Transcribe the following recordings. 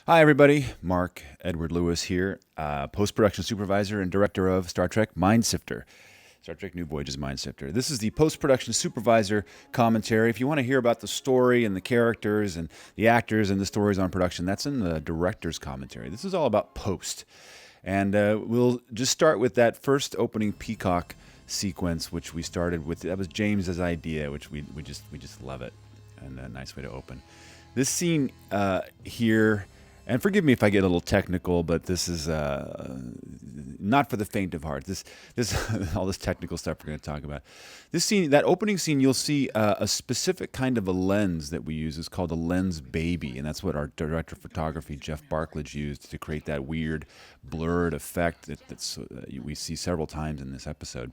Hi, everybody. Mark Edward Lewis here, post-production supervisor and director of Star Trek Mind-Sifter. Star Trek New Voyages Mind-Sifter. This is the post-production supervisor commentary. If you want to hear about the story and the characters and the actors and the stories on production, that's in the director's commentary. This is all about post. And we'll just start with that first opening peacock sequence, which we started with. That was James's idea, which we just love it, and a nice way to open. This scene here, and forgive me if I get a little technical, but this is not for the faint of heart. This all this technical stuff we're going to talk about. This scene, that opening scene, you'll see a specific kind of a lens that we use. It's called a lens baby, and that's what our director of photography, Jeff Barklage, used to create that weird blurred effect that's we see several times in this episode.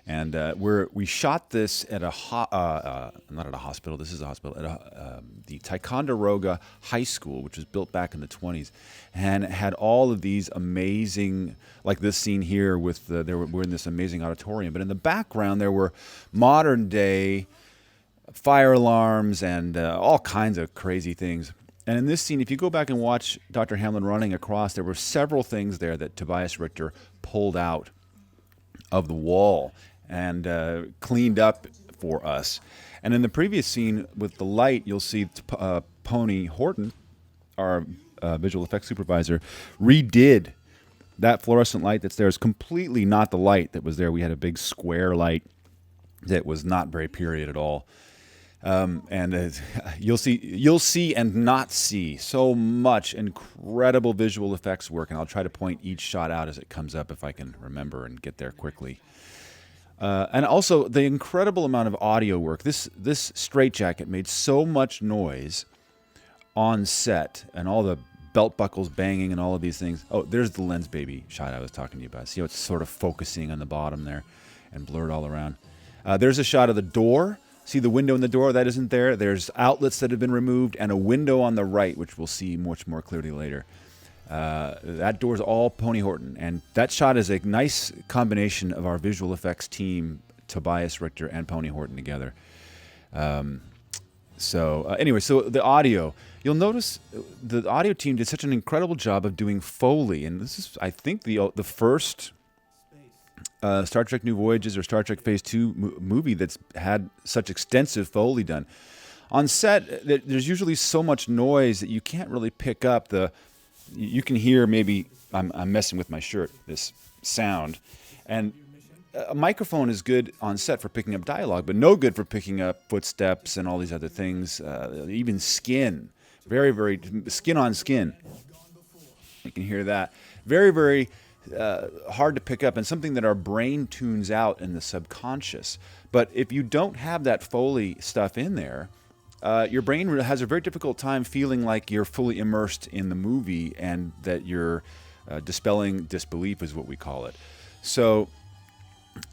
And we shot this at not at a hospital. This is a hospital at the Ticonderoga High School, which was built back in the 20s, and it had all of these amazing, like this scene here with we're in this amazing auditorium. But in the background, there were modern day fire alarms and all kinds of crazy things. And in this scene, if you go back and watch Dr. Hamlin running across, there were several things there that Tobias Richter pulled out of the wall and cleaned up for us. And in the previous scene with the light, you'll see Pony Horton, our visual effects supervisor, redid that fluorescent light that's there. Is completely not the light that was there. We had a big square light that was not very period at all. And you'll see and not see so much incredible visual effects work. And I'll try to point each shot out as it comes up if I can remember and get there quickly. And also the incredible amount of audio work. This straitjacket made so much noise on set, and all the belt buckles banging and all of these things. Oh, there's the lens baby shot I was talking to you about. See how it's sort of focusing on the bottom there and blurred all around. There's a shot of the door. See the window in the door? That isn't there. There's outlets that have been removed and a window on the right, which we'll see much more clearly later. That door's all Pony Horton, and that shot is a nice combination of our visual effects team, Tobias Richter and Pony Horton together. Anyway, so the audio. You'll notice the audio team did such an incredible job of doing Foley, and this is, I think, the first Star Trek New Voyages or Star Trek Phase 2 movie that's had such extensive Foley done. On set, there's usually so much noise that you can't really pick up you can hear, maybe I'm messing with my shirt, this sound. And a microphone is good on set for picking up dialogue, but no good for picking up footsteps and all these other things, even skin. Very, very skin on skin. You can hear that. Very, very hard to pick up, and something that our brain tunes out in the subconscious. But if you don't have that Foley stuff in there, your brain has a very difficult time feeling like you're fully immersed in the movie and that you're dispelling disbelief is what we call it. So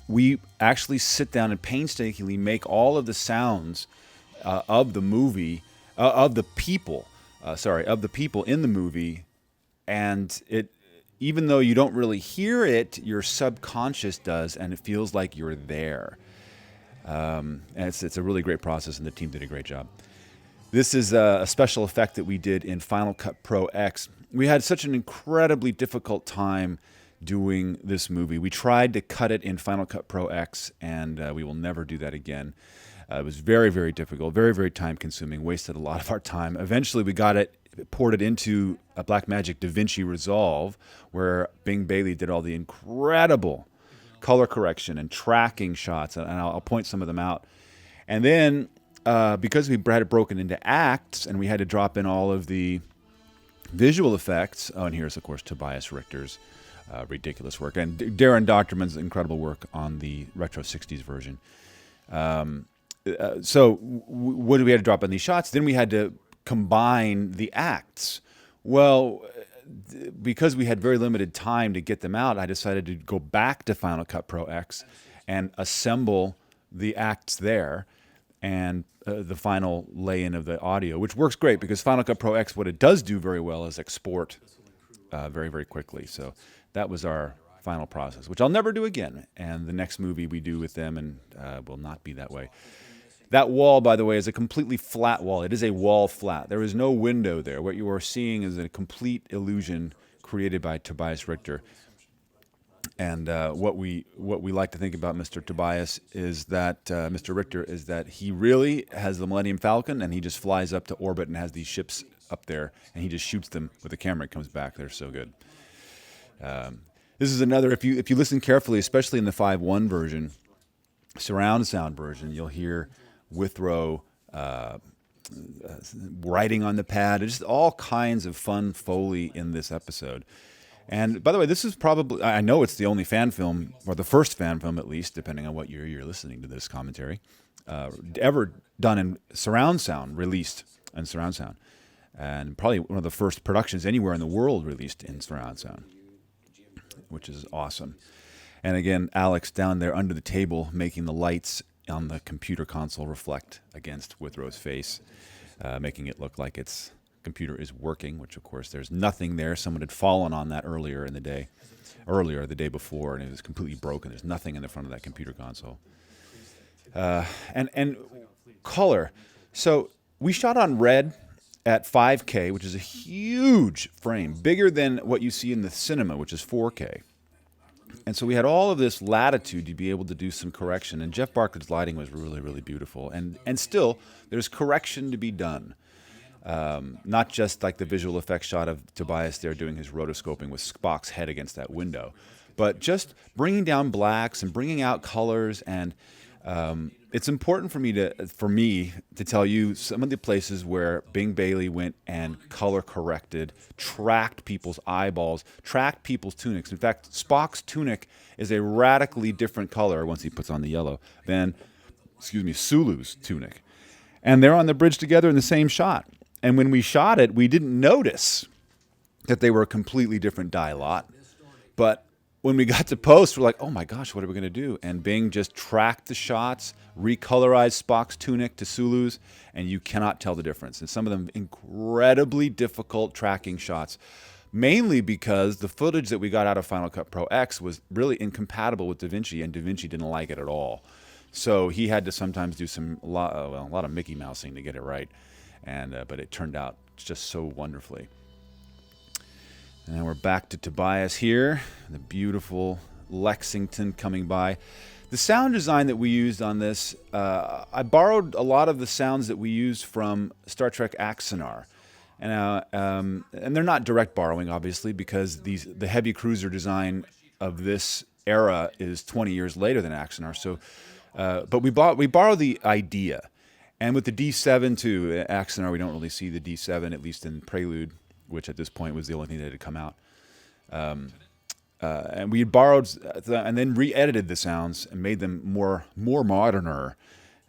we actually sit down and painstakingly make all of the sounds of the movie, of the people in the movie, and even though you don't really hear it, your subconscious does, and it feels like you're there. And it's a really great process, and the team did a great job. This is a special effect that we did in Final Cut Pro X. We had such an incredibly difficult time doing this movie. We tried to cut it in Final Cut Pro X, and we will never do that again. It was very, very difficult, very, very time-consuming, wasted a lot of our time. Eventually, we got it ported into a Blackmagic DaVinci Resolve, where Bing Bailey did all the incredible color correction and tracking shots, and I'll point some of them out. And then, because we had it broken into acts, and we had to drop in all of the visual effects, and here's, of course, Tobias Richter's ridiculous work, and Darren Doctorman's incredible work on the retro 60s version. So what we had to drop in these shots? Then we had to combine the acts. Well, because we had very limited time to get them out, I decided to go back to Final Cut Pro X and assemble the acts there and the final lay-in of the audio, which works great because Final Cut Pro X, what it does do very well is export very, very quickly. So that was our final process, which I'll never do again. And the next movie we do with them and will not be that way. That wall, by the way, is a completely flat wall. It is a wall flat. There is no window there. What you are seeing is a complete illusion created by Tobias Richter. And what we like to think about Mr. Tobias is that Mr. Richter is that he really has the Millennium Falcon, and he just flies up to orbit and has these ships up there, and he just shoots them with a camera. It comes back. They're so good. This is another. If you listen carefully, especially in the 5.1 version, surround sound version, you'll hear Withrow writing on the pad. Just all kinds of fun Foley in this episode. And by the way, this is probably, I know it's the only fan film, or the first fan film at least, depending on what year you're listening to this commentary, ever done in surround sound, released in surround sound. And probably one of the first productions anywhere in the world released in surround sound, which is awesome. And again, Alex down there under the table making the lights on the computer console reflect against Withrow's face, making it look like its computer is working, which of course there's nothing there. Someone had fallen on that earlier the day before, and it was completely broken. There's nothing in the front of that computer console. And color. So we shot on red at 5K, which is a huge frame, bigger than what you see in the cinema, which is 4K. And so we had all of this latitude to be able to do some correction. And Jeff Barker's lighting was really, really beautiful. And still, there's correction to be done. Not just like the visual effects shot of Tobias there doing his rotoscoping with Spock's head against that window, but just bringing down blacks and bringing out colors. And it's important for me to tell you some of the places where Bing Bailey went and color corrected, tracked people's eyeballs, tracked people's tunics. In fact, Spock's tunic is a radically different color once he puts on the yellow than, Sulu's tunic. And they're on the bridge together in the same shot. And when we shot it, we didn't notice that they were a completely different dye lot. But when we got to post, we're like, oh my gosh, what are we going to do? And Bing just tracked the shots, recolorized Spock's tunic to Sulu's, and you cannot tell the difference. And some of them incredibly difficult tracking shots, mainly because the footage that we got out of Final Cut Pro X was really incompatible with DaVinci, and DaVinci didn't like it at all. So he had to sometimes do a lot of Mickey Mousing to get it right. But it turned out just so wonderfully. And then we're back to Tobias here, the beautiful Lexington coming by. The sound design that we used on this, I borrowed a lot of the sounds that we used from Star Trek Axanar. And they're not direct borrowing, obviously, because the heavy cruiser design of this era is 20 years later than Axanar. So, but we borrowed the idea. And with the D7 too, Axanar, we don't really see the D7, at least in Prelude, which at this point was the only thing that had come out. And we had borrowed and then re-edited the sounds and made them more moderner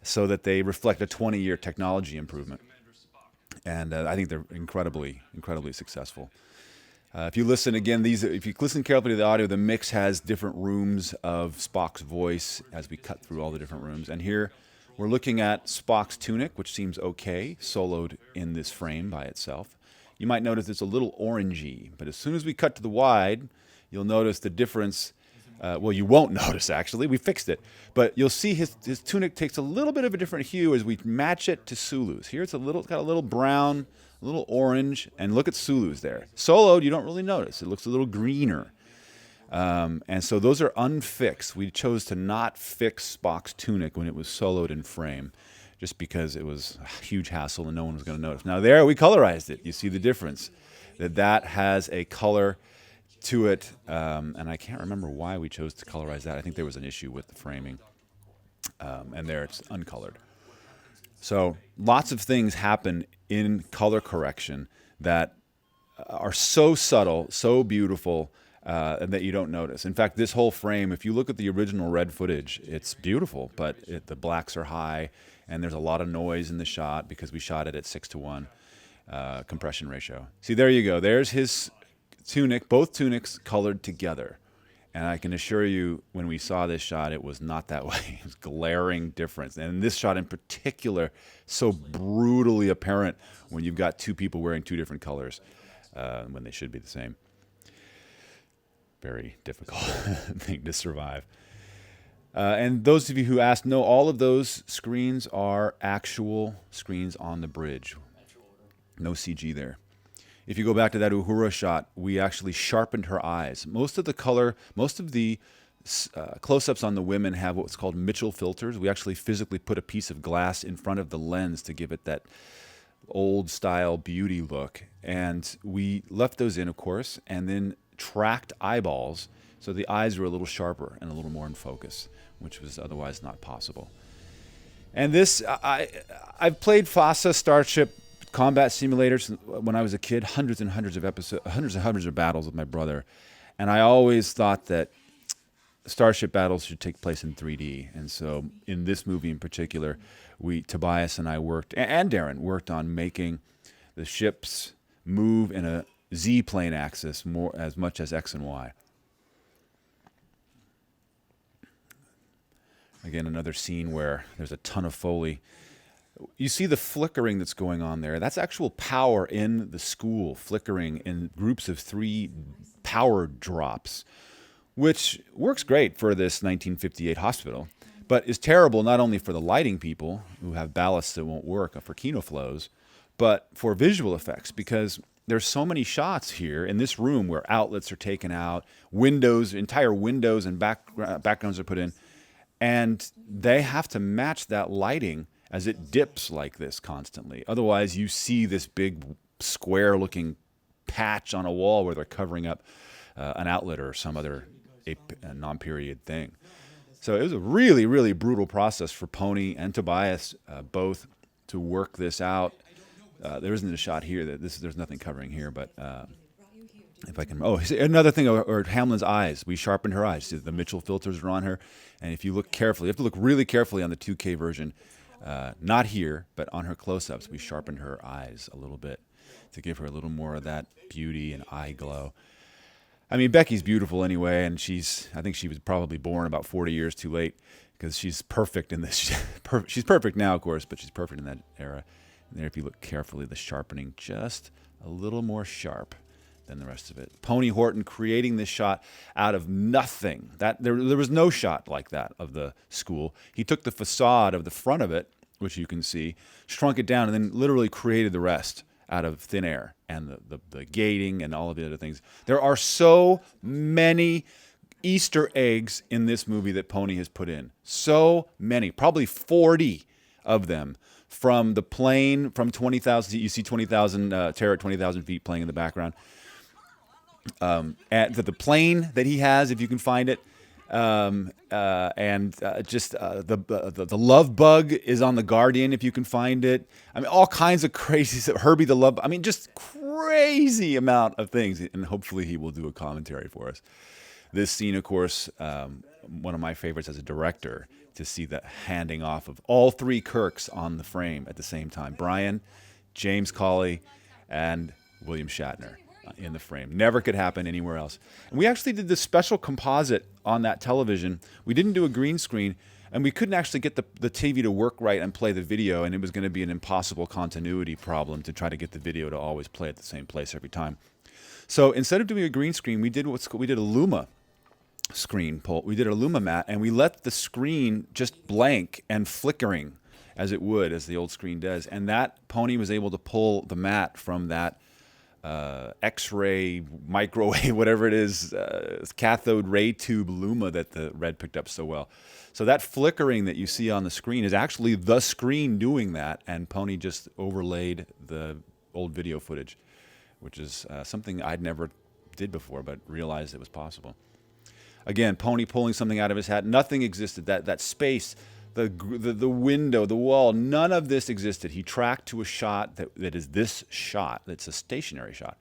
so that they reflect a 20-year technology improvement. And I think they're incredibly successful. If you listen carefully to the audio, the mix has different rooms of Spock's voice as we cut through all the different rooms. And here we're looking at Spock's tunic, which seems okay, soloed in this frame by itself. You might notice it's a little orangey, but as soon as we cut to the wide, you'll notice the difference. Well, you won't notice, actually. We fixed it. But you'll see his tunic takes a little bit of a different hue as we match it to Sulu's. Here it's got a little brown, a little orange, and look at Sulu's there. Soloed, you don't really notice. It looks a little greener. And so those are unfixed. We chose to not fix Spock's tunic when it was soloed in frame, just because it was a huge hassle and no one was going to notice. Now there, we colorized it. You see the difference. That has a color to it, and I can't remember why we chose to colorize that. I think there was an issue with the framing, and there it's uncolored. So lots of things happen in color correction that are so subtle, so beautiful, and that you don't notice. In fact, this whole frame, if you look at the original red footage, it's beautiful, but the blacks are high, and there's a lot of noise in the shot because we shot it at 6:1 compression ratio. See, there you go. There's his tunic, both tunics colored together. And I can assure you, when we saw this shot, it was not that way. It was glaring difference. And this shot in particular, so brutally apparent when you've got two people wearing two different colors when they should be the same. Very difficult thing to survive. And those of you who asked, no, all of those screens are actual screens on the bridge. No CG there. If you go back to that Uhura shot, we actually sharpened her eyes. Most of the color, most of the close-ups on the women have what's called Mitchell filters. We actually physically put a piece of glass in front of the lens to give it that old-style beauty look. And we left those in, of course, and then tracked eyeballs so the eyes were a little sharper and a little more in focus, which was otherwise not possible. And this, I've played FASA Starship combat simulators when I was a kid, hundreds and hundreds of episodes, hundreds and hundreds of battles with my brother, and I always thought that starship battles should take place in 3D. And so in this movie in particular, Tobias and I worked, and Darren worked on making the ships move in a Z-plane axis more as much as X and Y. Again, another scene where there's a ton of Foley. You see the flickering that's going on there. That's actual power in the school, flickering in groups of 3 power drops, which works great for this 1958 hospital, but is terrible not only for the lighting people who have ballasts that won't work for kinoflows, but for visual effects, because there's so many shots here in this room where outlets are taken out, windows, entire windows and backgrounds are put in, and they have to match that lighting as it dips like this constantly. Otherwise, you see this big square-looking patch on a wall where they're covering up an outlet or some other non-period thing. So it was a really, really brutal process for Pony and Tobias both to work this out. There isn't a shot here that there's nothing covering here, but if I can. Oh, another thing, or Hamlin's eyes. We sharpened her eyes. The Mitchell filters are on her, and if you look carefully, you have to look really carefully on the 2K version. Not here, but on her close-ups, we sharpened her eyes a little bit to give her a little more of that beauty and eye glow. I mean, Becky's beautiful anyway, and I think she was probably born about 40 years too late, because she's perfect in this. She's perfect now, of course, but she's perfect in that era. And there, if you look carefully, the sharpening just a little more sharp than the rest of it. Pony Horton creating this shot out of nothing. There was no shot like that of the school. He took the facade of the front of it, which you can see, shrunk it down, and then literally created the rest out of thin air and the gating and all of the other things. There are so many Easter eggs in this movie that Pony has put in. So many, probably 40 of them. From the plane, from 20,000, you see 20,000, Terror at 20,000 feet playing in the background. At the plane that he has, if you can find it, the love bug is on the Guardian, if you can find it. I mean, all kinds of crazy stuff. Herbie the love. I mean, just crazy amount of things, and hopefully he will do a commentary for us. This scene, of course, one of my favorites as a director, to see the handing off of all 3 Kirks on the frame at the same time. Brian, James Cawley, and William Shatner in the frame. Never could happen anywhere else. And we actually did this special composite on that television. We didn't do a green screen, and we couldn't actually get the TV to work right and play the video, and it was going to be an impossible continuity problem to try to get the video to always play at the same place every time. So instead of doing a green screen, we did a Luma screen pull. We did a Luma mat, and we let the screen just blank and flickering as it would, as the old screen does. And that Pony was able to pull the mat from that X-ray, microwave, whatever it is, cathode ray tube Luma that the Red picked up so well. So that flickering that you see on the screen is actually the screen doing that, and Pony just overlaid the old video footage, which is something I'd never did before, but realized it was possible. Again, Pony pulling something out of his hat. Nothing existed. That space, the window, the wall, none of this existed. He tracked to a shot that is this shot. That's a stationary shot.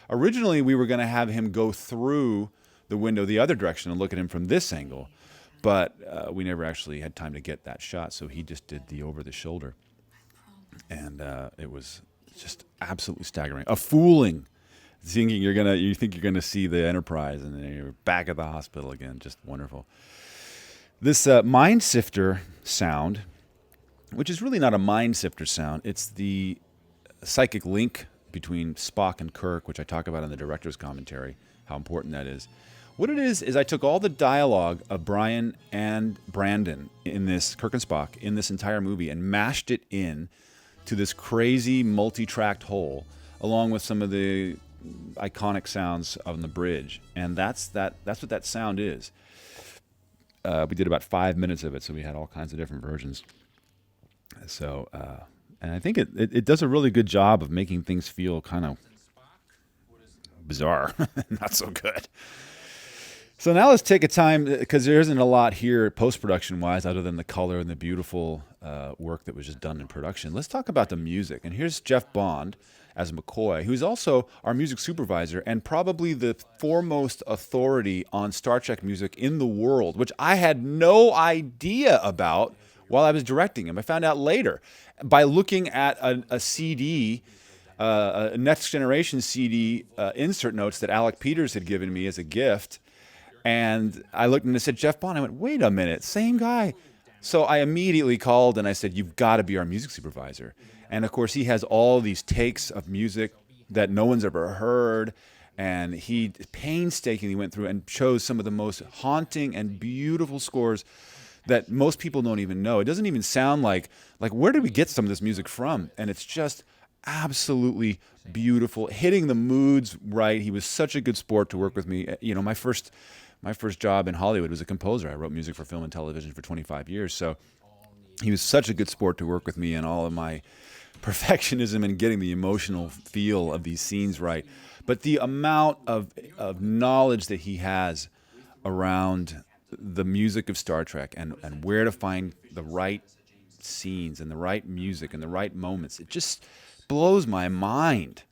Originally, we were going to have him go through the window the other direction and look at him from this angle, but we never actually had time to get that shot, so he just did the over-the-shoulder. And it was just absolutely staggering. A fooling. Thinking you think you're gonna see the Enterprise, and then you're back at the hospital again. Just wonderful. This Mind-Sifter sound, which is really not a Mind-Sifter sound, it's the psychic link between Spock and Kirk, which I talk about in the director's commentary, how important that is. What it is I took all the dialogue of Brian and Brandon in this, Kirk and Spock, in this entire movie and mashed it in to this crazy multi-tracked whole, along with some of the iconic sounds on the bridge. And that's what that sound is. We did about 5 minutes of it, so we had all kinds of different versions. So, and I think it does a really good job of making things feel kind of bizarre, not so good. So now let's take a time, because there isn't a lot here post-production wise other than the color and the beautiful work that was just done in production. Let's talk about the music. And here's Jeff Bond as McCoy, who's also our music supervisor and probably the foremost authority on Star Trek music in the world, which I had no idea about while I was directing him. I found out later by looking at a CD, a Next Generation CD insert notes that Alec Peters had given me as a gift. And I looked and I said, Jeff Bond. I went, wait a minute, same guy. So I immediately called and I said, you've got to be our music supervisor. And of course, he has all these takes of music that no one's ever heard. And he painstakingly went through and chose some of the most haunting and beautiful scores that most people don't even know. It doesn't even sound like where did we get some of this music from? And it's just absolutely beautiful, hitting the moods right. He was such a good sport to work with me. You know, my first job in Hollywood was a composer. I wrote music for film and television for 25 years. So he was such a good sport to work with me and all of my perfectionism and getting the emotional feel of these scenes right. But the amount of knowledge that he has around the music of Star Trek and where to find the right scenes and the right music and the right moments, it just blows my mind.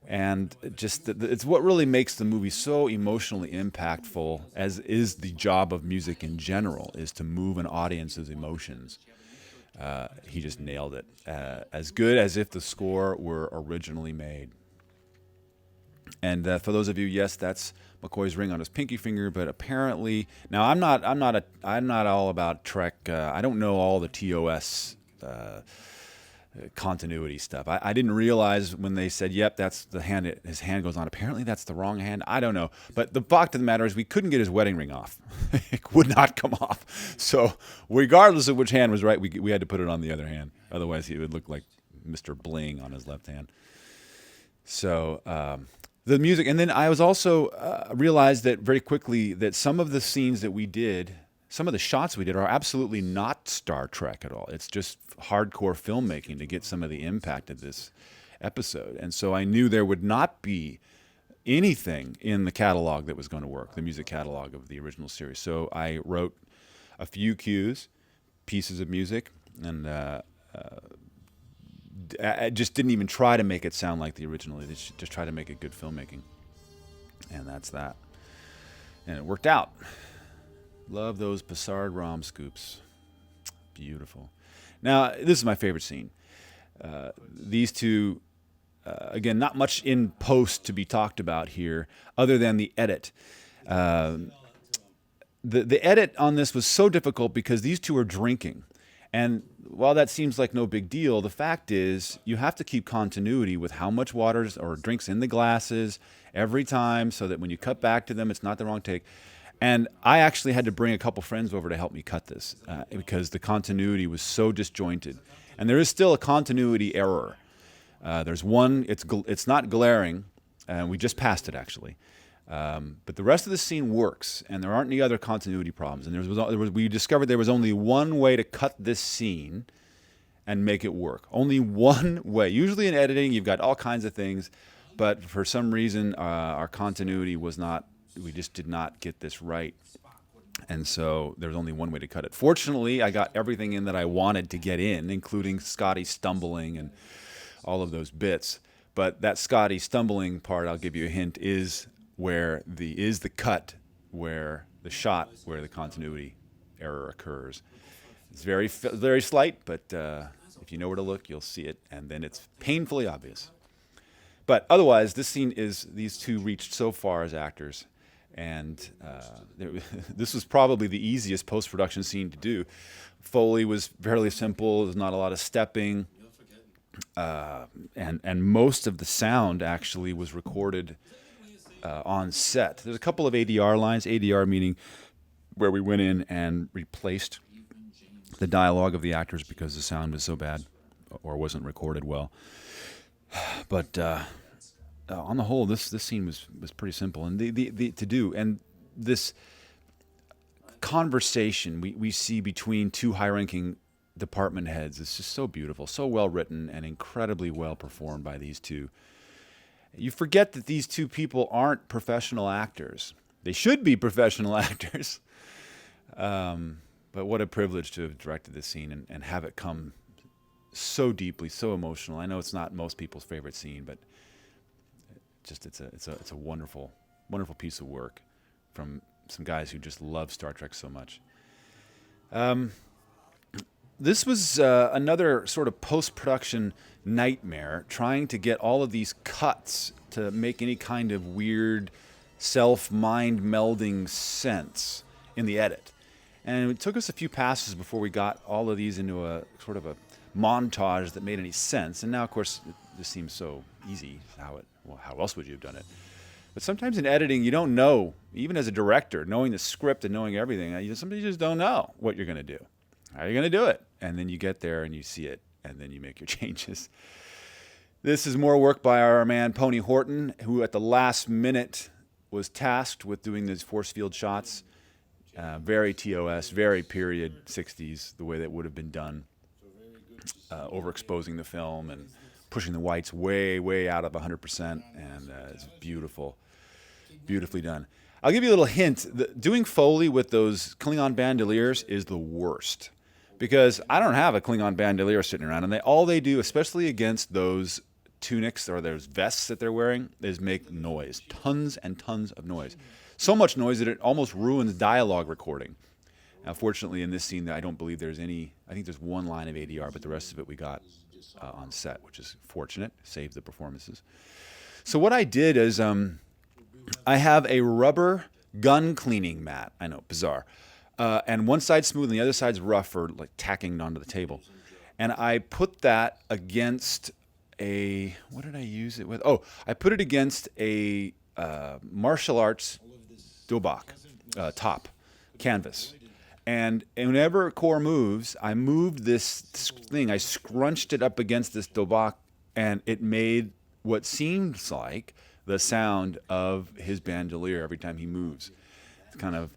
And just it's what really makes the movie so emotionally impactful, as is the job of music in general, is to move an audience's emotions. He just nailed it. As good as if the score were originally made. And for those of you, yes, that's McCoy's ring on his pinky finger. But apparently, now I'm not all about Trek. I don't know all the TOS continuity stuff. I didn't realize when they said, "Yep, that's the hand." His hand goes on. Apparently, that's the wrong hand. I don't know. But the fact of the matter is, we couldn't get his wedding ring off. It would not come off. So, regardless of which hand was right, we had to put it on the other hand. Otherwise, he would look like Mr. Bling on his left hand. So. The music, and then I was also realized that very quickly that some of the scenes that we did, some of the shots we did are absolutely not Star Trek at all. It's just hardcore filmmaking to get some of the impact of this episode. And so I knew there would not be anything in the catalog that was going to work, the music catalog of the original series. So I wrote a few cues, pieces of music, and I just didn't even try to make it sound like the original. Just try to make it good filmmaking. And that's that. And it worked out. Love those Passard ROM scoops. Beautiful. Now, this is my favorite scene. These two, again, not much in post to be talked about here, other than the edit. The edit on this was so difficult because these two are drinking. And while that seems like no big deal, the fact is you have to keep continuity with how much water or drinks in the glasses every time so that when you cut back to them, it's not the wrong take. And I actually had to bring a couple friends over to help me cut this because the continuity was so disjointed. And there is still a continuity error. There's one, it's not glaring, and we just passed it actually. But the rest of the scene works, and there aren't any other continuity problems. And we discovered there was only one way to cut this scene and make it work. Only one way. Usually in editing, you've got all kinds of things, but for some reason, our continuity was not. We just did not get this right, and so there was only one way to cut it. Fortunately, I got everything in that I wanted to get in, including Scotty stumbling and all of those bits. But that Scotty stumbling part, I'll give you a hint, is the cut where the shot where the continuity error occurs. It's very very slight, but if you know where to look, you'll see it, and then it's painfully obvious. But otherwise, this scene is these two reached so far as actors, and this was probably the easiest post-production scene to do. Foley was fairly simple. There's not a lot of stepping, and most of the sound actually was recorded on set. There's a couple of ADR lines, ADR meaning where we went in and replaced the dialogue of the actors because the sound was so bad or wasn't recorded well. But on the whole, this scene was pretty simple and the to do. And this conversation we see between two high-ranking department heads is just so beautiful, so well written, and incredibly well performed by these two. You forget that these two people aren't professional actors. They should be professional actors. But what a privilege to have directed this scene and have it come so deeply, so emotional. I know it's not most people's favorite scene, but just it's a wonderful, wonderful piece of work from some guys who just love Star Trek so much. This was another sort of post-production nightmare, trying to get all of these cuts to make any kind of weird self-mind melding sense in the edit. And it took us a few passes before we got all of these into a sort of a montage that made any sense. And now, of course, this seems so easy. How else would you have done it? But sometimes in editing, you don't know, even as a director, knowing the script and knowing everything, sometimes you just don't know what you're going to do. How are you going to do it? And then you get there and you see it, and then you make your changes. This is more work by our man, Pony Horton, who at the last minute was tasked with doing these force field shots. Very TOS, very period 60s, the way that would have been done. Overexposing the film and pushing the whites way, way out of 100%. And it's beautiful, beautifully done. I'll give you a little hint. Doing Foley with those Klingon bandoliers is the worst. Because I don't have a Klingon bandolier sitting around, and all they do, especially against those tunics or those vests that they're wearing, is make noise. Tons and tons of noise. So much noise that it almost ruins dialogue recording. Now, fortunately, in this scene, I don't believe there's any. I think there's one line of ADR, but the rest of it we got on set, which is fortunate. Saved the performances. So what I did is I have a rubber gun cleaning mat. I know, bizarre. And one side's smooth and the other side's rough for like tacking onto the table. And I put that against what did I use it with? Oh, I put it against a martial arts dobak top canvas. And whenever core moves, I moved this thing. I scrunched it up against this dobak, and it made what seems like the sound of his bandolier every time he moves. It's kind of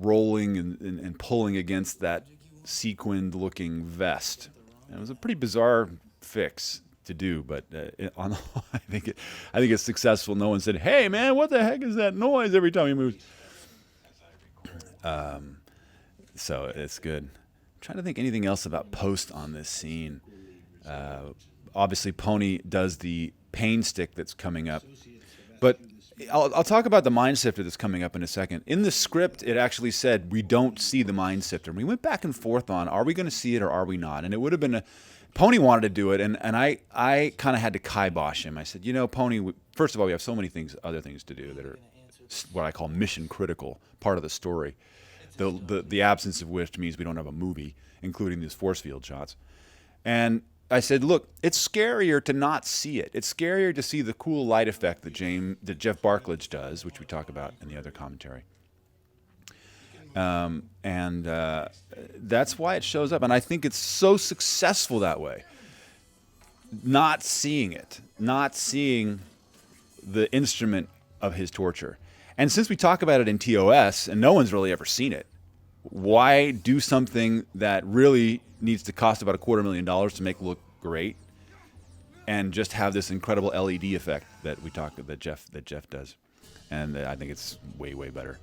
rolling and pulling against that sequined-looking vest. And it was a pretty bizarre fix to do, but I think it's successful. No one said, "Hey, man, what the heck is that noise every time he moves?" So it's good. I'm trying to think anything else about post on this scene. Obviously, Pony does the pain stick that's coming up, but I'll talk about the Mind-Sifter that's coming up in a second. In the script, it actually said we don't see the Mind-Sifter. We went back and forth on, are we going to see it or are we not? And it would have been Pony wanted to do it, and I kind of had to kibosh him. I said, Pony, first of all, we have so many other things to do that are what I call mission critical, part of the story. The absence of which means we don't have a movie, including these force field shots. And I said, look, it's scarier to not see it. It's scarier to see the cool light effect that Jeff Barklage does, which we talk about in the other commentary. And that's why it shows up. And I think it's so successful that way. Not seeing it, not seeing the instrument of his torture. And since we talk about it in TOS, and no one's really ever seen it, why do something that really needs to cost about $250,000 to make it look great, and just have this incredible LED effect that Jeff does? And I think it's way, way better.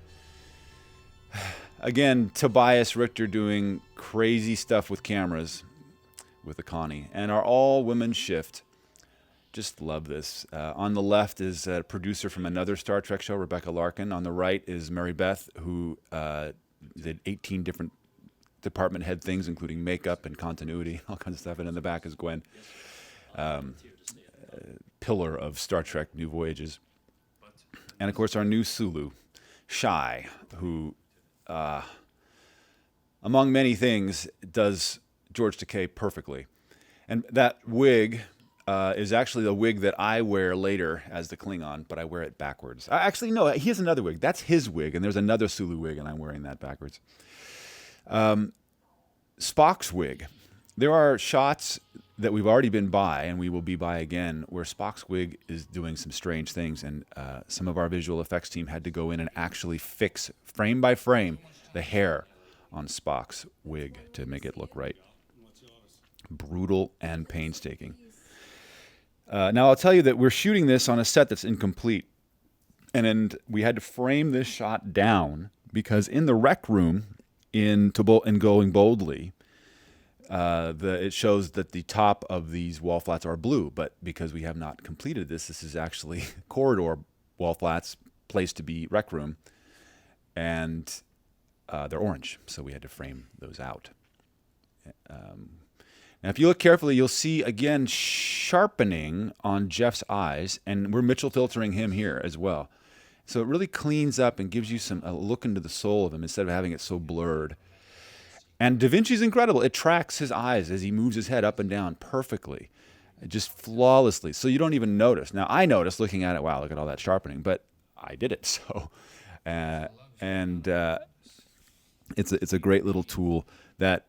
Again, Tobias Richter doing crazy stuff with cameras with the Connie, and our all-women shift. Just love this. On the left is a producer from another Star Trek show, Rebecca Larkin. On the right is Mary Beth, who did 18 different department head things, including makeup and continuity, all kinds of stuff. And in the back is Gwen, pillar of Star Trek New Voyages. And, of course, our new Sulu, Shai, who, among many things, does George Takei perfectly. And that wig, is actually the wig that I wear later as the Klingon, but I wear it backwards. Actually, no, he has another wig. That's his wig, and there's another Sulu wig, and I'm wearing that backwards. Spock's wig. There are shots that we've already been by, and we will be by again, where Spock's wig is doing some strange things, and some of our visual effects team had to go in and actually fix, frame by frame, the hair on Spock's wig to make it look right. Brutal and painstaking. Now, I'll tell you that we're shooting this on a set that's incomplete, and we had to frame this shot down because in the rec room, in Going Boldly, it shows that the top of these wall flats are blue, but because we have not completed this is actually corridor wall flats placed to be rec room, and they're orange, so we had to frame those out. Now, if you look carefully, you'll see, again, sharpening on Jeff's eyes, and we're Mitchell filtering him here as well. So it really cleans up and gives you a look into the soul of him instead of having it so blurred. And Da Vinci's incredible. It tracks his eyes as he moves his head up and down perfectly, just flawlessly, so you don't even notice. Now, I noticed looking at it, wow, look at all that sharpening, but I did it. So, it's a great little tool that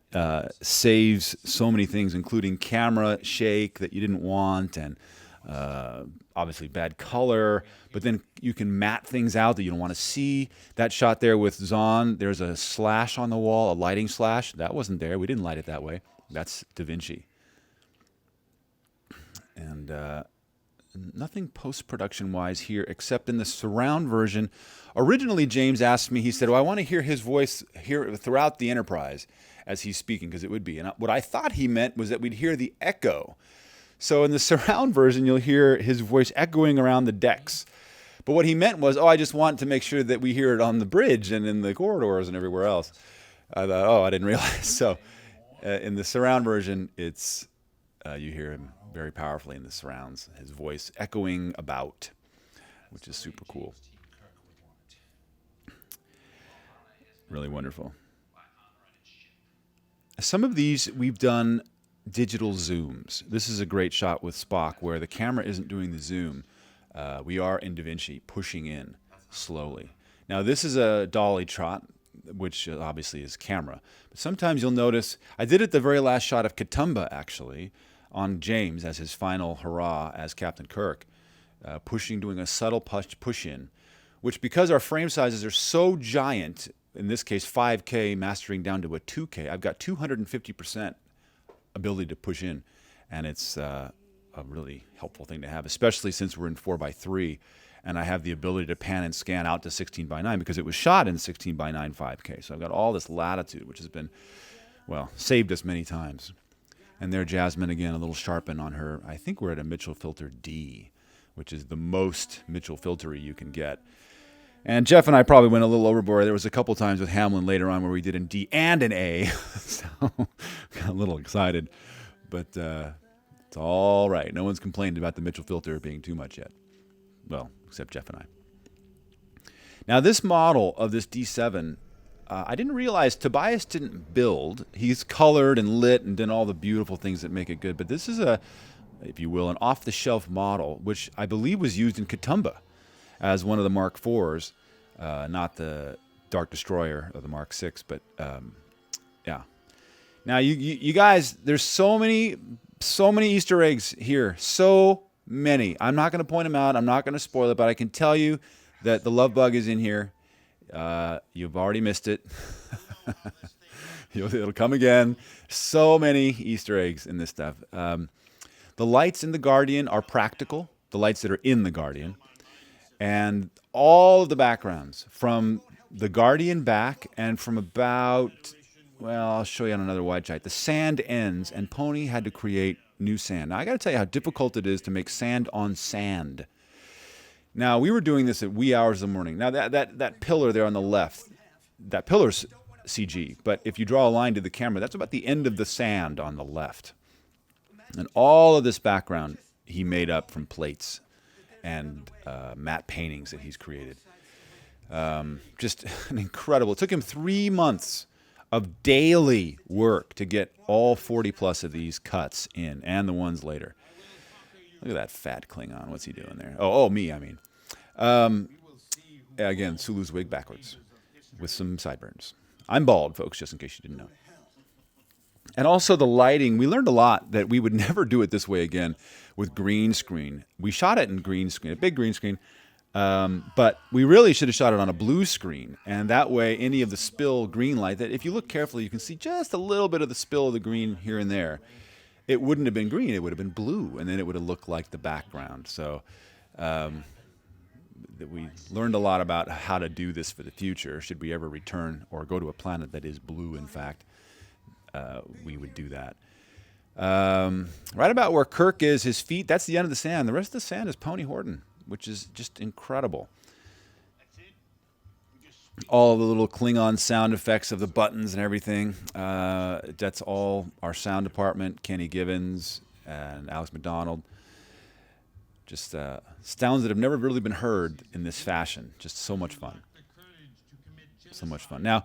saves so many things, including camera shake that you didn't want, and obviously bad color, but then you can matte things out that you don't want to see. That shot there with Zahn, there's a slash on the wall, a lighting slash. That wasn't there. We didn't light it that way. That's Da Vinci. And nothing post-production wise here except in the surround version. Originally, James asked me, he said, well, I want to hear his voice here throughout the Enterprise as he's speaking, because it would be. And what I thought he meant was that we'd hear the echo. So in the surround version, you'll hear his voice echoing around the decks. But what he meant was, I just want to make sure that we hear it on the bridge and in the corridors and everywhere else. I thought, I didn't realize. So in the surround version, it's you hear him very powerfully in the surrounds, his voice echoing about, which is super cool. Really wonderful. Some of these we've done digital zooms. This is a great shot with Spock where the camera isn't doing the zoom. We are in Da Vinci pushing in slowly. Now this is a dolly shot, which obviously is camera. But sometimes you'll notice, I did it the very last shot of K'Tumba actually, on James as his final hurrah as Captain Kirk, doing a subtle push in, which because our frame sizes are so giant, in this case 5K mastering down to a 2K, I've got 250% ability to push in, and it's a really helpful thing to have, especially since we're in 4:3 and I have the ability to pan and scan out to 16:9 because it was shot in 16:9 5K. So I've got all this latitude, which has been, well, saved us many times. And there Jasmine again, a little sharpen on her. I think we're at a Mitchell filter D, which is the most Mitchell filtery you can get. And Jeff and I probably went a little overboard. There was a couple times with Hamlin later on where we did an D and an A. So got a little excited. But it's all right. No one's complained about the Mitchell filter being too much yet. Well, except Jeff and I. Now this model of this D7, I didn't realize Tobias didn't build. He's colored and lit and done all the beautiful things that make it good. But this is if you will, an off-the-shelf model, which I believe was used in K'Tumba as one of the Mark IVs, not the Dark Destroyer of the Mark VI, but yeah. Now, you guys, there's so many Easter eggs here, so many. I'm not going to point them out. I'm not going to spoil it, but I can tell you that the love bug is in here. You've already missed it. It'll come again. So many Easter eggs in this stuff. The lights in the Guardian are practical, the lights that are in the Guardian. And all of the backgrounds from the Guardian back and from about, well, I'll show you on another wide shot. The sand ends, and Pony had to create new sand. Now, I got to tell you how difficult it is to make sand on sand. Now, we were doing this at wee hours of the morning. Now, that pillar there on the left, that pillar's CG. But if you draw a line to the camera, that's about the end of the sand on the left. And all of this background he made up from plates and matte paintings that he's created. Just an incredible. It took him 3 months of daily work to get all 40 plus of these cuts in, and the ones later. Look at that fat Klingon. What's he doing there? Oh, me, I mean. Um, again, Sulu's wig backwards with some sideburns. I'm bald, folks, just in case you didn't know. And also the lighting. We learned a lot that we would never do it this way again with green screen. We shot it in green screen, a big green screen, but we really should have shot it on a blue screen. And that way, any of the spill green light, that if you look carefully, you can see just a little bit of the spill of the green here and there. It wouldn't have been green, it would have been blue, and then it would have looked like the background. So we learned a lot about how to do this for the future. Should we ever return or go to a planet that is blue, in fact, we would do that. Right about where Kirk is, his feet, that's the end of the sand. The rest of the sand is Pony Horton, which is just incredible. All the little Klingon sound effects of the buttons and everything. That's all our sound department, Kenny Gibbons and Alex McDonald. Just sounds that have never really been heard in this fashion. Just so much fun. So much fun. Now,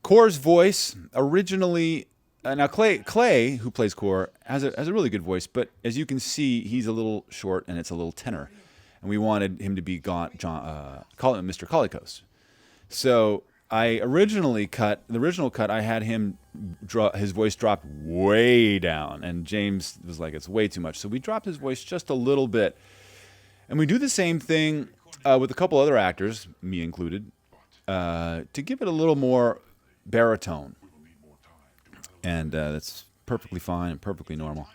Kor's voice originally... now, Clay, who plays Kor, has a really good voice, but as you can see, he's a little short and it's a little tenor. And we wanted him to be call him Mr. Colicos. So I originally the original cut, I had him his voice dropped way down, and James was like, it's way too much. So we dropped his voice just a little bit. And we do the same thing with a couple other actors, me included, to give it a little more baritone. And that's perfectly fine and perfectly normal.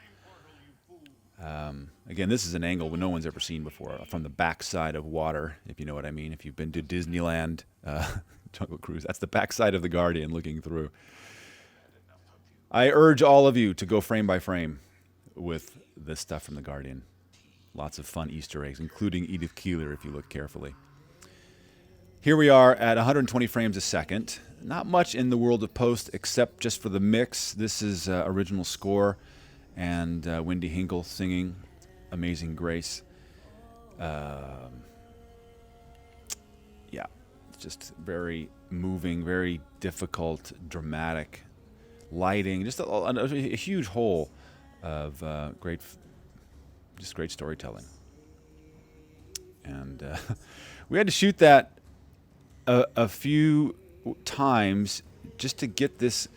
Again, this is an angle no one's ever seen before, from the backside of water, if you know what I mean. If you've been to Disneyland Jungle Cruise, that's the backside of the Guardian looking through. I urge all of you to go frame by frame with this stuff from the Guardian. Lots of fun Easter eggs, including Edith Keeler, if you look carefully. Here we are at 120 frames a second. Not much in the world of post, except just for the mix. This is original score, and Wendy Hinkle singing Amazing Grace. Yeah, it's just very moving, very difficult, dramatic lighting. Just a huge whole of great storytelling. And we had to shoot that a few times just to get this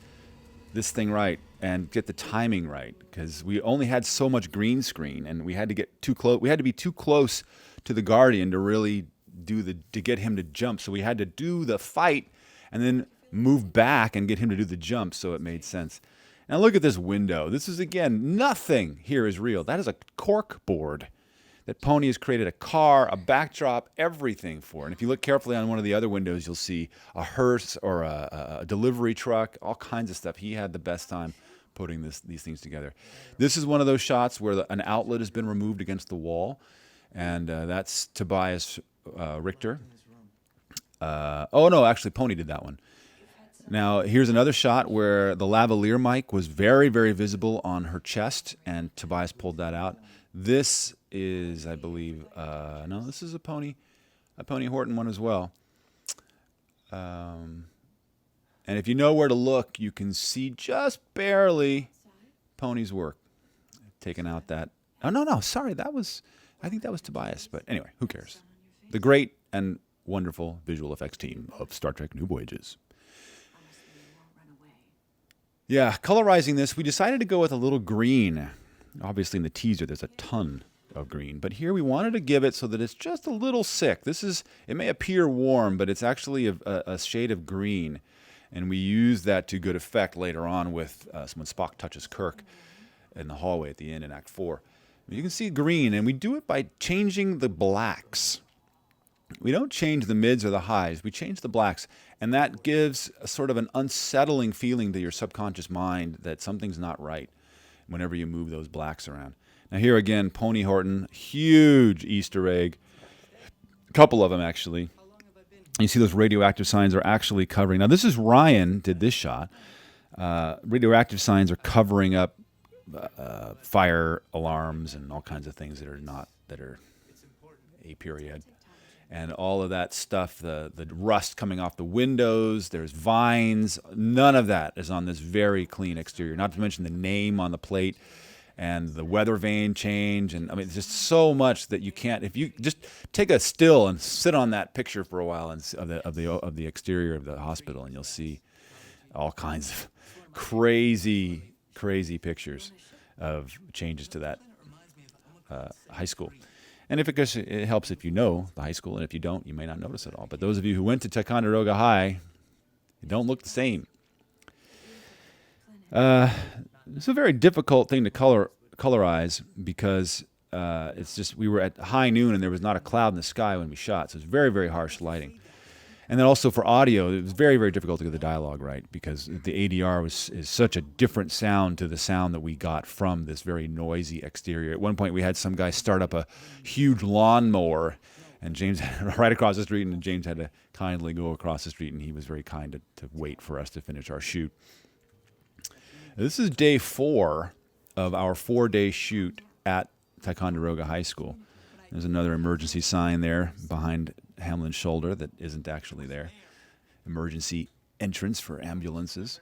thing right and get the timing right, because we only had so much green screen, and we had to get too close. We had to be too close to the Guardian to really to get him to jump. So we had to do the fight and then move back and get him to do the jump, so it made sense. Now look at this window. This is, again, nothing here is real. That is a cork board that Pony has created a car, a backdrop, everything for. And if you look carefully on one of the other windows, you'll see a hearse or a delivery truck, all kinds of stuff. He had the best time putting these things together. This is one of those shots where an outlet has been removed against the wall, and that's Tobias Richter. Oh, no, actually, Pony did that one. Now, here's another shot where the lavalier mic was very, very visible on her chest, and Tobias pulled that out. This is, I believe, no, this is a Pony Horton one as well. And if you know where to look, you can see just barely Pony's work. Taking out that, oh, no, sorry, I think that was Tobias, but anyway, who cares? The great and wonderful visual effects team of Star Trek New Voyages. Yeah, colorizing this, we decided to go with a little green. Obviously, in the teaser, there's a ton of green. But here we wanted to give it so that it's just a little sick. It may appear warm, but it's actually a shade of green. And we use that to good effect later on with when Spock touches Kirk in the hallway at the end in Act 4. You can see green, and we do it by changing the blacks. We don't change the mids or the highs. We change the blacks. And that gives a sort of an unsettling feeling to your subconscious mind that something's not right whenever you move those blacks around. Now here again, Pony Horton, huge Easter egg. A couple of them, actually. You see those radioactive signs are actually covering. Now this is Ryan did this shot. Radioactive signs are covering up fire alarms and all kinds of things that are a period. And all of that stuff, the rust coming off the windows, there's vines. None of that is on this very clean exterior, not to mention the name on the plate and the weather vane change, and I mean, it's just so much that you can't. If you just take a still and sit on that picture for a while and of the exterior of the hospital, and you'll see all kinds of crazy pictures of changes to that high school. And if it helps if you know the high school, and if you don't, you may not notice it all. But those of you who went to Ticonderoga High, they don't look the same. It's a very difficult thing to colorize because it's just we were at high noon and there was not a cloud in the sky when we shot, so it's very, very harsh lighting. And then also for audio, it was very, very difficult to get the dialogue right because the ADR is such a different sound to the sound that we got from this very noisy exterior. At one point, we had some guy start up a huge lawnmower, and James right across the street, and James had to kindly go across the street, and he was very kind to wait for us to finish our shoot. This is day 4 of our 4-day shoot at Ticonderoga High School. There's another emergency sign there behind Hamlin's shoulder that isn't actually there. Emergency entrance for ambulances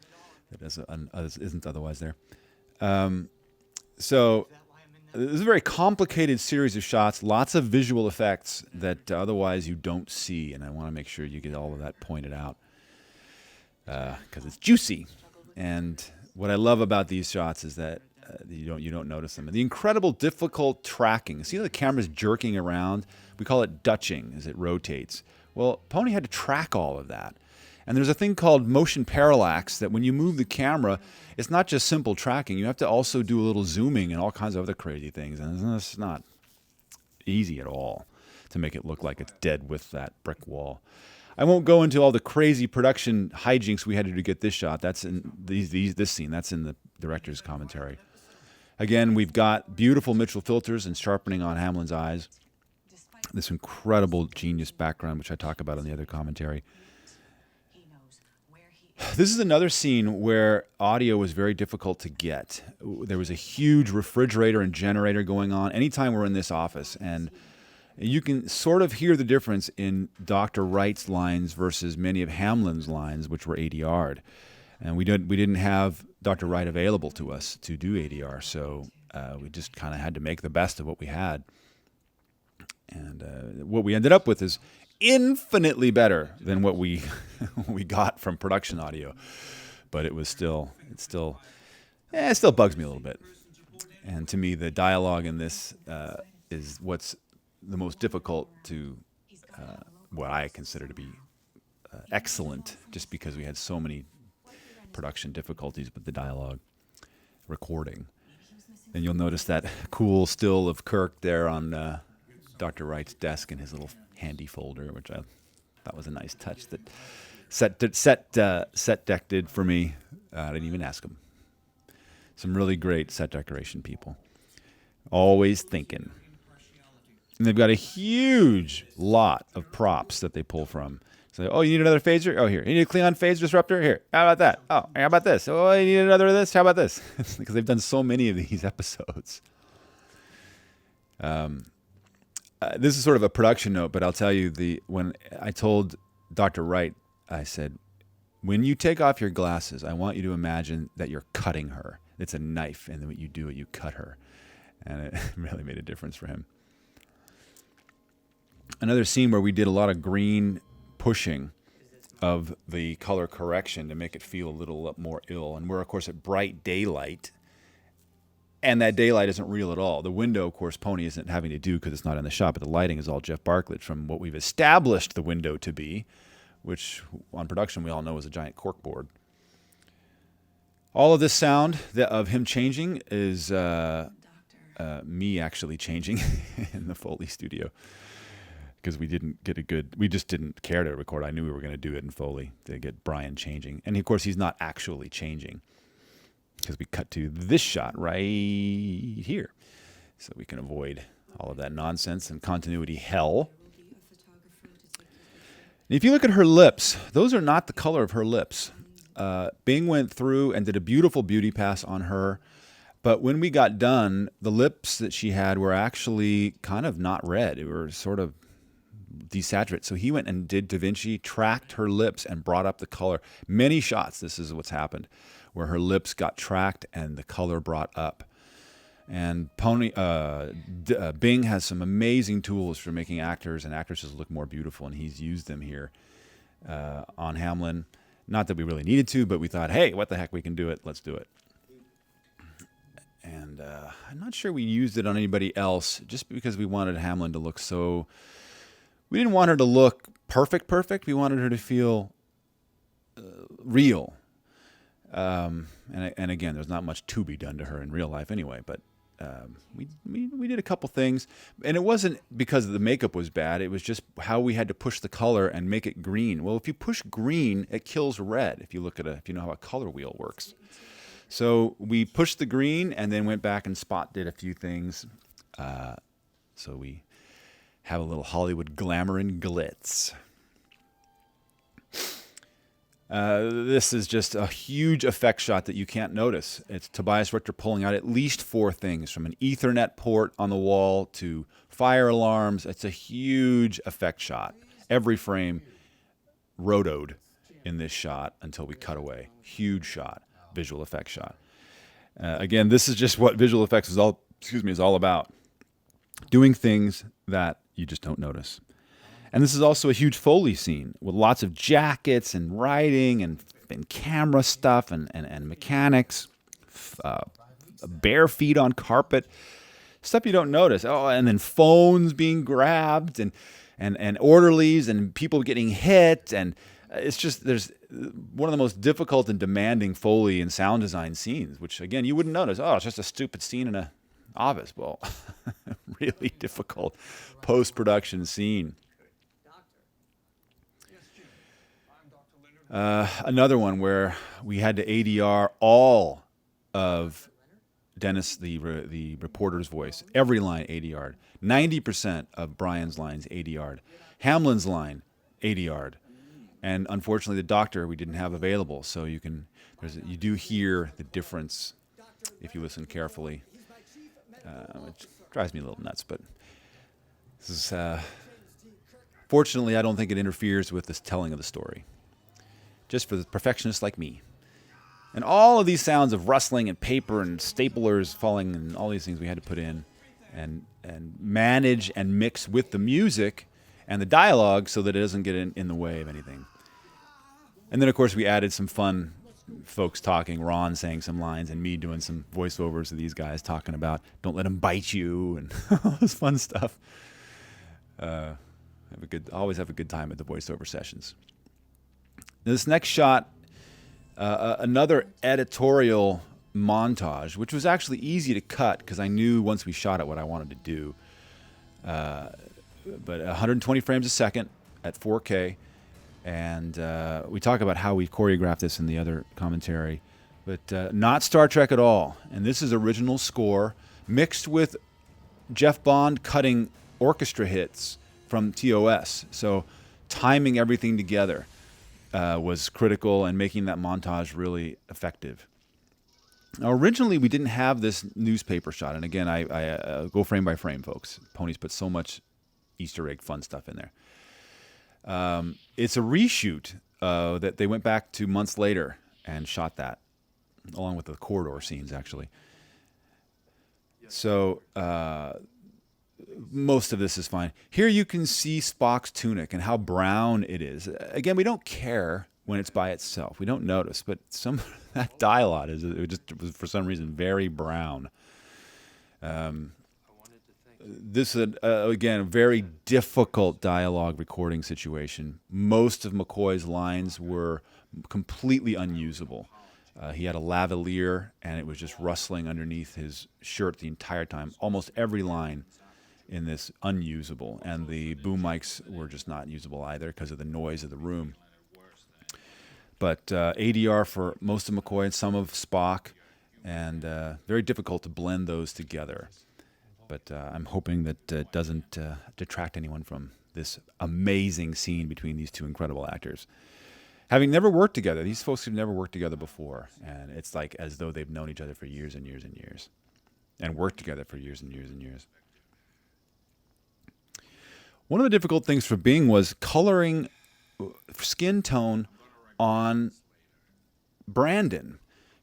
that isn't otherwise there. So this is a very complicated series of shots, lots of visual effects that otherwise you don't see, and I want to make sure you get all of that pointed out because it's juicy. And what I love about these shots is that you don't notice them. And the incredible difficult tracking. See how the camera's jerking around? We call it dutching as it rotates. Well, Pony had to track all of that. And there's a thing called motion parallax that when you move the camera, it's not just simple tracking. You have to also do a little zooming and all kinds of other crazy things. And it's not easy at all to make it look like it's dead with that brick wall. I won't go into all the crazy production hijinks we had to do to get this shot. That's in this scene. That's in the director's commentary. Again, we've got beautiful Mitchell filters and sharpening on Hamlin's eyes. This incredible genius background, which I talk about in the other commentary. This is another scene where audio was very difficult to get. There was a huge refrigerator and generator going on anytime we're in this office, and you can sort of hear the difference in Dr. Wright's lines versus many of Hamlin's lines, which were ADR'd. And we didn't have Dr. Wright available to us to do ADR, so we just kind of had to make the best of what we had. And what we ended up with is infinitely better than what we we got from production audio. But it still bugs me a little bit. And to me, the dialogue in this is what's the most difficult to what I consider to be excellent, just because we had so many production difficulties with the dialogue recording. And you'll notice that cool still of Kirk there on Dr. Wright's desk in his little handy folder, which I thought was a nice touch that set deck did for me. I didn't even ask him. Some really great set decoration people. Always thinking. And they've got a huge lot of props that they pull from. So, oh, you need another phaser? Oh, here. You need a Klingon phase disruptor? Here. How about that? Oh, how about this? Oh, you need another of this? How about this? Because they've done so many of these episodes. This is sort of a production note, but I'll tell you, when I told Dr. Wright, I said, when you take off your glasses, I want you to imagine that you're cutting her. It's a knife, and then what you do, you cut her. And it really made a difference for him. Another scene where we did a lot of green pushing of the color correction to make it feel a little more ill. And we're, of course, at bright daylight. And that daylight isn't real at all. The window, of course, Pony isn't having to do because it's not in the shot, but the lighting is all Jeff Bartlett from what we've established the window to be, which on production we all know is a giant corkboard. All of this sound of him changing is me actually changing in the Foley studio. Because we just didn't care to record. I knew we were going to do it in Foley to get Brian changing. And of course, he's not actually changing because we cut to this shot right here. So we can avoid all of that nonsense and continuity hell. And if you look at her lips, those are not the color of her lips. Bing went through and did a beautiful beauty pass on her. But when we got done, the lips that she had were actually kind of not red. They were sort of desaturate. So he went and did Da Vinci, tracked her lips, and brought up the color. Many shots, this is what's happened, where her lips got tracked and the color brought up. And Bing has some amazing tools for making actors and actresses look more beautiful, and he's used them here on Hamlin. Not that we really needed to, but we thought, hey, what the heck, we can do it. Let's do it. And I'm not sure we used it on anybody else, just because we wanted Hamlin to look so... We didn't want her to look perfect. We wanted her to feel real. And again, there's not much to be done to her in real life anyway, but we did a couple things, and it wasn't because the makeup was bad. It was just how we had to push the color and make it green. Well, if you push green, it kills red. If you know how a color wheel works. So we pushed the green and then went back and Spot did a few things. So we have a little Hollywood glamour and glitz. This is just a huge effect shot that you can't notice. It's Tobias Richter pulling out at least 4 things, from an Ethernet port on the wall to fire alarms. It's a huge effect shot. Every frame rotoed in this shot until we cut away. Huge shot, visual effects shot. Again, this is just what visual effects is all about. Doing things that you just don't notice. And this is also a huge Foley scene with lots of jackets and writing and camera stuff and mechanics, bare feet on carpet, stuff you don't notice. Oh, and then phones being grabbed and orderlies and people getting hit. And it's just, there's one of the most difficult and demanding Foley and sound design scenes, which again, you wouldn't notice. Oh, it's just a stupid scene in a office. Well, really difficult post-production scene. Another one where we had to ADR all of Dennis, the reporter's voice. Every line ADR'd. 90% of Brian's lines ADR'd. Hamlin's line ADR'd. And unfortunately, the doctor we didn't have available. So you do hear the difference if you listen carefully. Which drives me a little nuts, but this is... fortunately, I don't think it interferes with this telling of the story. Just for the perfectionists like me. And all of these sounds of rustling and paper and staplers falling and all these things we had to put in and manage and mix with the music and the dialogue so that it doesn't get in the way of anything. And then, of course, we added some fun folks talking, Ron saying some lines and me doing some voiceovers of these guys talking about don't let them bite you and all this fun stuff. Always have a good time at the voiceover sessions. This next shot, another editorial montage, which was actually easy to cut because I knew once we shot it what I wanted to do. But 120 frames a second at 4K. And we talk about how we choreographed this in the other commentary. But not Star Trek at all. And this is original score mixed with Jeff Bond cutting orchestra hits from TOS. So timing everything together was critical and making that montage really effective. Now, originally, we didn't have this newspaper shot. And again, I go frame by frame, folks. Pony's put so much Easter egg fun stuff in there. It's a reshoot that they went back to months later and shot that, along with the corridor scenes, actually. So most of this is fine. Here you can see Spock's tunic and how brown it is. Again, we don't care when it's by itself. We don't notice, but that dialogue it was for some reason very brown. This is, again, a very difficult dialogue recording situation. Most of McCoy's lines were completely unusable. He had a lavalier, and it was just rustling underneath his shirt the entire time. Almost every line in this unusable, and the boom mics were just not usable either because of the noise of the room. But ADR for most of McCoy and some of Spock, and very difficult to blend those together. But I'm hoping that it doesn't detract anyone from this amazing scene between these two incredible actors. Having never worked together, these folks have never worked together before, and it's like as though they've known each other for years and years and years, and worked together for years and years and years. One of the difficult things for Bing was coloring skin tone on Brandon,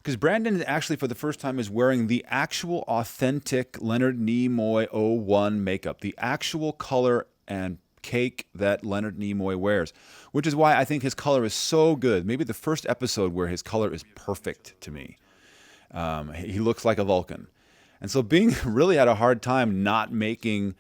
because Brandon actually for the first time is wearing the actual authentic Leonard Nimoy '01 makeup, the actual color and cake that Leonard Nimoy wears, which is why I think his color is so good. Maybe the first episode where his color is perfect to me. He looks like a Vulcan. And so being really had a hard time not making,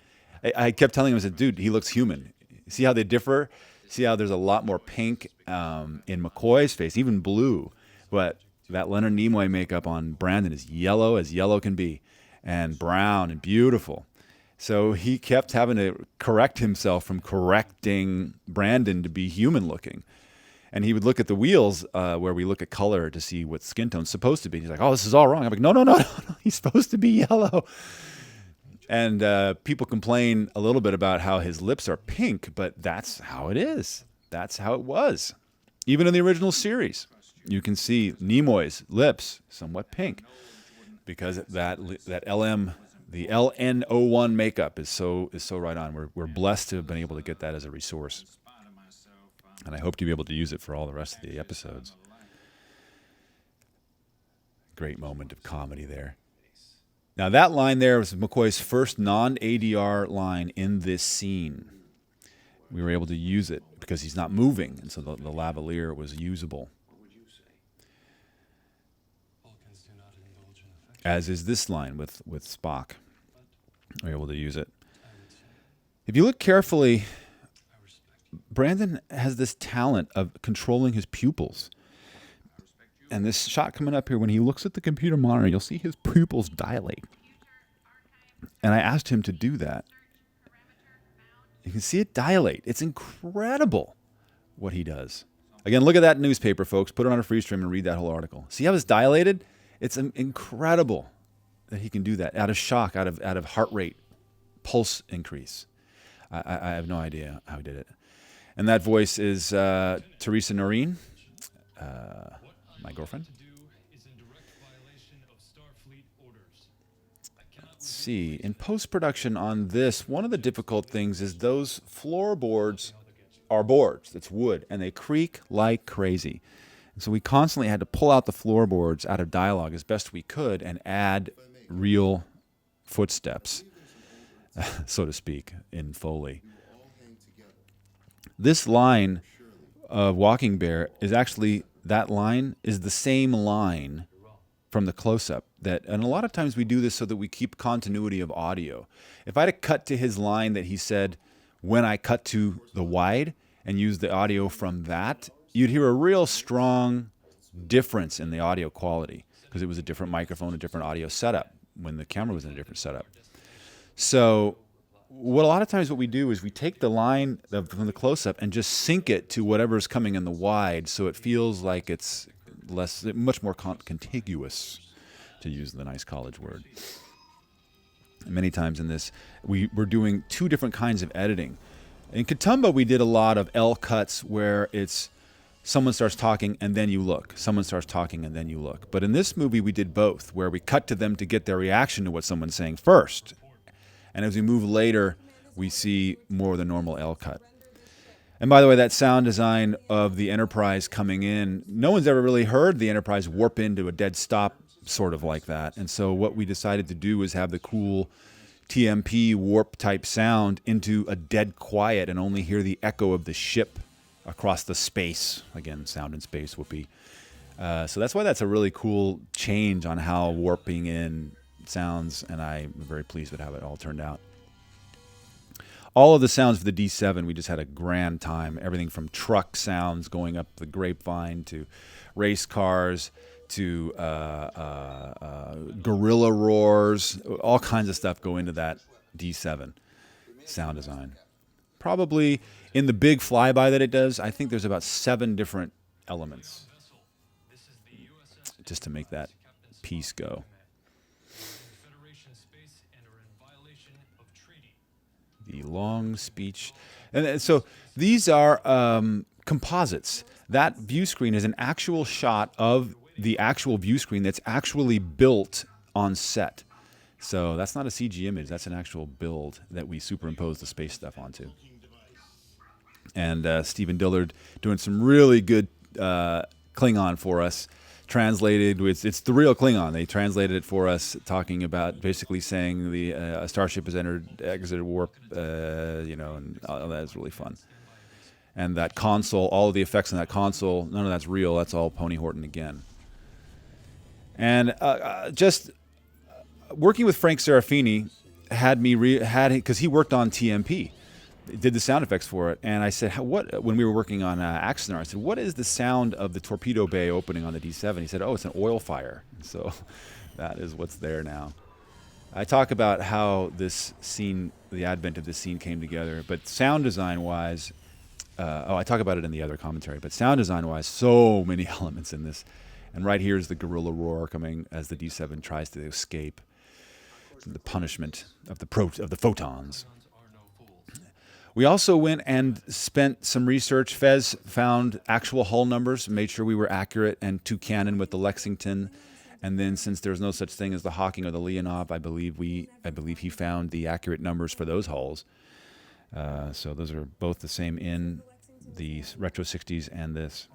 I kept telling him, I said, dude, he looks human. See how they differ? See how there's a lot more pink in McCoy's face, even blue. But that Leonard Nimoy makeup on Brandon is yellow as yellow can be, and brown and beautiful. So he kept having to correct himself from correcting Brandon to be human looking. And he would look at the wheels where we look at color to see what skin tone's supposed to be. He's like, oh, this is all wrong. I'm like, no. He's supposed to be yellow. And people complain a little bit about how his lips are pink, but that's how it is. That's how it was. Even in the original series, you can see Nimoy's lips somewhat pink because that the LN01 makeup is so right on. We're blessed to have been able to get that as a resource. And I hope to be able to use it for all the rest of the episodes. Great moment of comedy there. Now that line there was McCoy's first non-ADR line in this scene. We were able to use it because he's not moving, and so the lavalier was usable. As is this line with Spock. We're able to use it. If you look carefully, Brandon has this talent of controlling his pupils. And this shot coming up here, when he looks at the computer monitor, you'll see his pupils dilate. And I asked him to do that. You can see it dilate. It's incredible what he does. Again, look at that newspaper, folks. Put it on a free stream and read that whole article. See how it's dilated? It's incredible that he can do that out of shock, out of heart rate, pulse increase. I have no idea how he did it. And that voice is Teresa Noreen, my girlfriend. Let's see. In post-production on this, one of the difficult things is those floorboards are boards. It's wood, and they creak like crazy. And so we constantly had to pull out the floorboards out of dialogue as best we could and add real footsteps, so to speak, in Foley. This line of Walking Bear is actually, that line is the same line from the close-up. And a lot of times we do this so that we keep continuity of audio. If I had to cut to his line that he said when I cut to the wide and use the audio from that, you'd hear a real strong difference in the audio quality because it was a different microphone, a different audio setup when the camera was in a different setup. So what a lot of times what we do is we take the line from the close-up and just sync it to whatever's coming in the wide so it feels like it's much more contiguous, to use the nice college word. Many times in this, we're doing two different kinds of editing. In Katumba, we did a lot of L cuts where it's someone starts talking and then you look. Someone starts talking and then you look. But in this movie, we did both, where we cut to them to get their reaction to what someone's saying first. And as we move later, we see more of the normal L cut. And by the way, that sound design of the Enterprise coming in, no one's ever really heard the Enterprise warp into a dead stop sort of like that. And so what we decided to do was have the cool TMP warp type sound into a dead quiet and only hear the echo of the ship across the space. Again, sound in space, whoopee. So that's why that's a really cool change on how warping in sounds, and I'm very pleased with how it all turned out. All of the sounds for the D7, we just had a grand time. Everything from truck sounds going up the grapevine to race cars to gorilla roars. All kinds of stuff go into that D7 sound design. Probably in the big flyby that it does, I think there's about 7 different elements just to make that piece go. The long speech. And so these are composites. That view screen is an actual shot of the actual view screen that's actually built on set. So that's not a CG image. That's an actual build that we superimpose the space stuff onto. And Stephen Dillard doing some really good Klingon for us translated. It's the real Klingon. They translated it for us, talking about basically saying the a starship has exited warp, and all that is really fun. And that console, all of the effects on that console, none of that's real. That's all Pony Horton again. And just working with Frank Serafini had me because he worked on TMP, did the sound effects for it. And I said, what? When we were working on Axonar, I said, what is the sound of the torpedo bay opening on the D7? He said, oh, it's an oil fire. So that is what's there now. I talk about how this scene, the advent of this scene came together, but sound design-wise, I talk about it in the other commentary, but sound design-wise, so many elements in this. And right here is the guerrilla roar coming as the D7 tries to escape the punishment of the photons. We also went and spent some research. Fez found actual hull numbers, made sure we were accurate and to canon with the Lexington. And then, since there's no such thing as the Hawking or the Leonov, I believe he found the accurate numbers for those hulls. So those are both the same in the Retro 60s and this.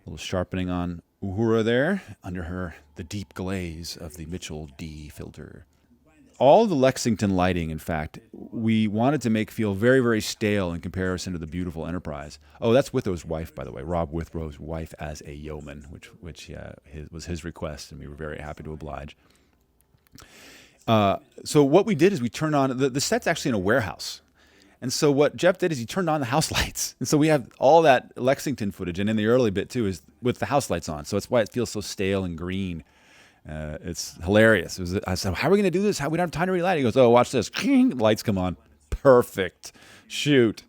Little sharpening on Uhura there, under the deep glaze of the Mitchell D filter. All the Lexington lighting, in fact, we wanted to make feel very, very stale in comparison to the beautiful Enterprise. Oh, that's Withrow's wife, by the way. Rob Withrow's wife as a yeoman, which was his request, and we were very happy to oblige. So what we did is we turned on, the set's actually in a warehouse. And so what Jeff did is he turned on the house lights. And so we have all that Lexington footage, and in the early bit too, is with the house lights on. So that's why it feels so stale and green. It's hilarious. I said, how are we going to do this? We don't have time to relight. He goes, oh, watch this. Lights come on. Perfect. Shoot.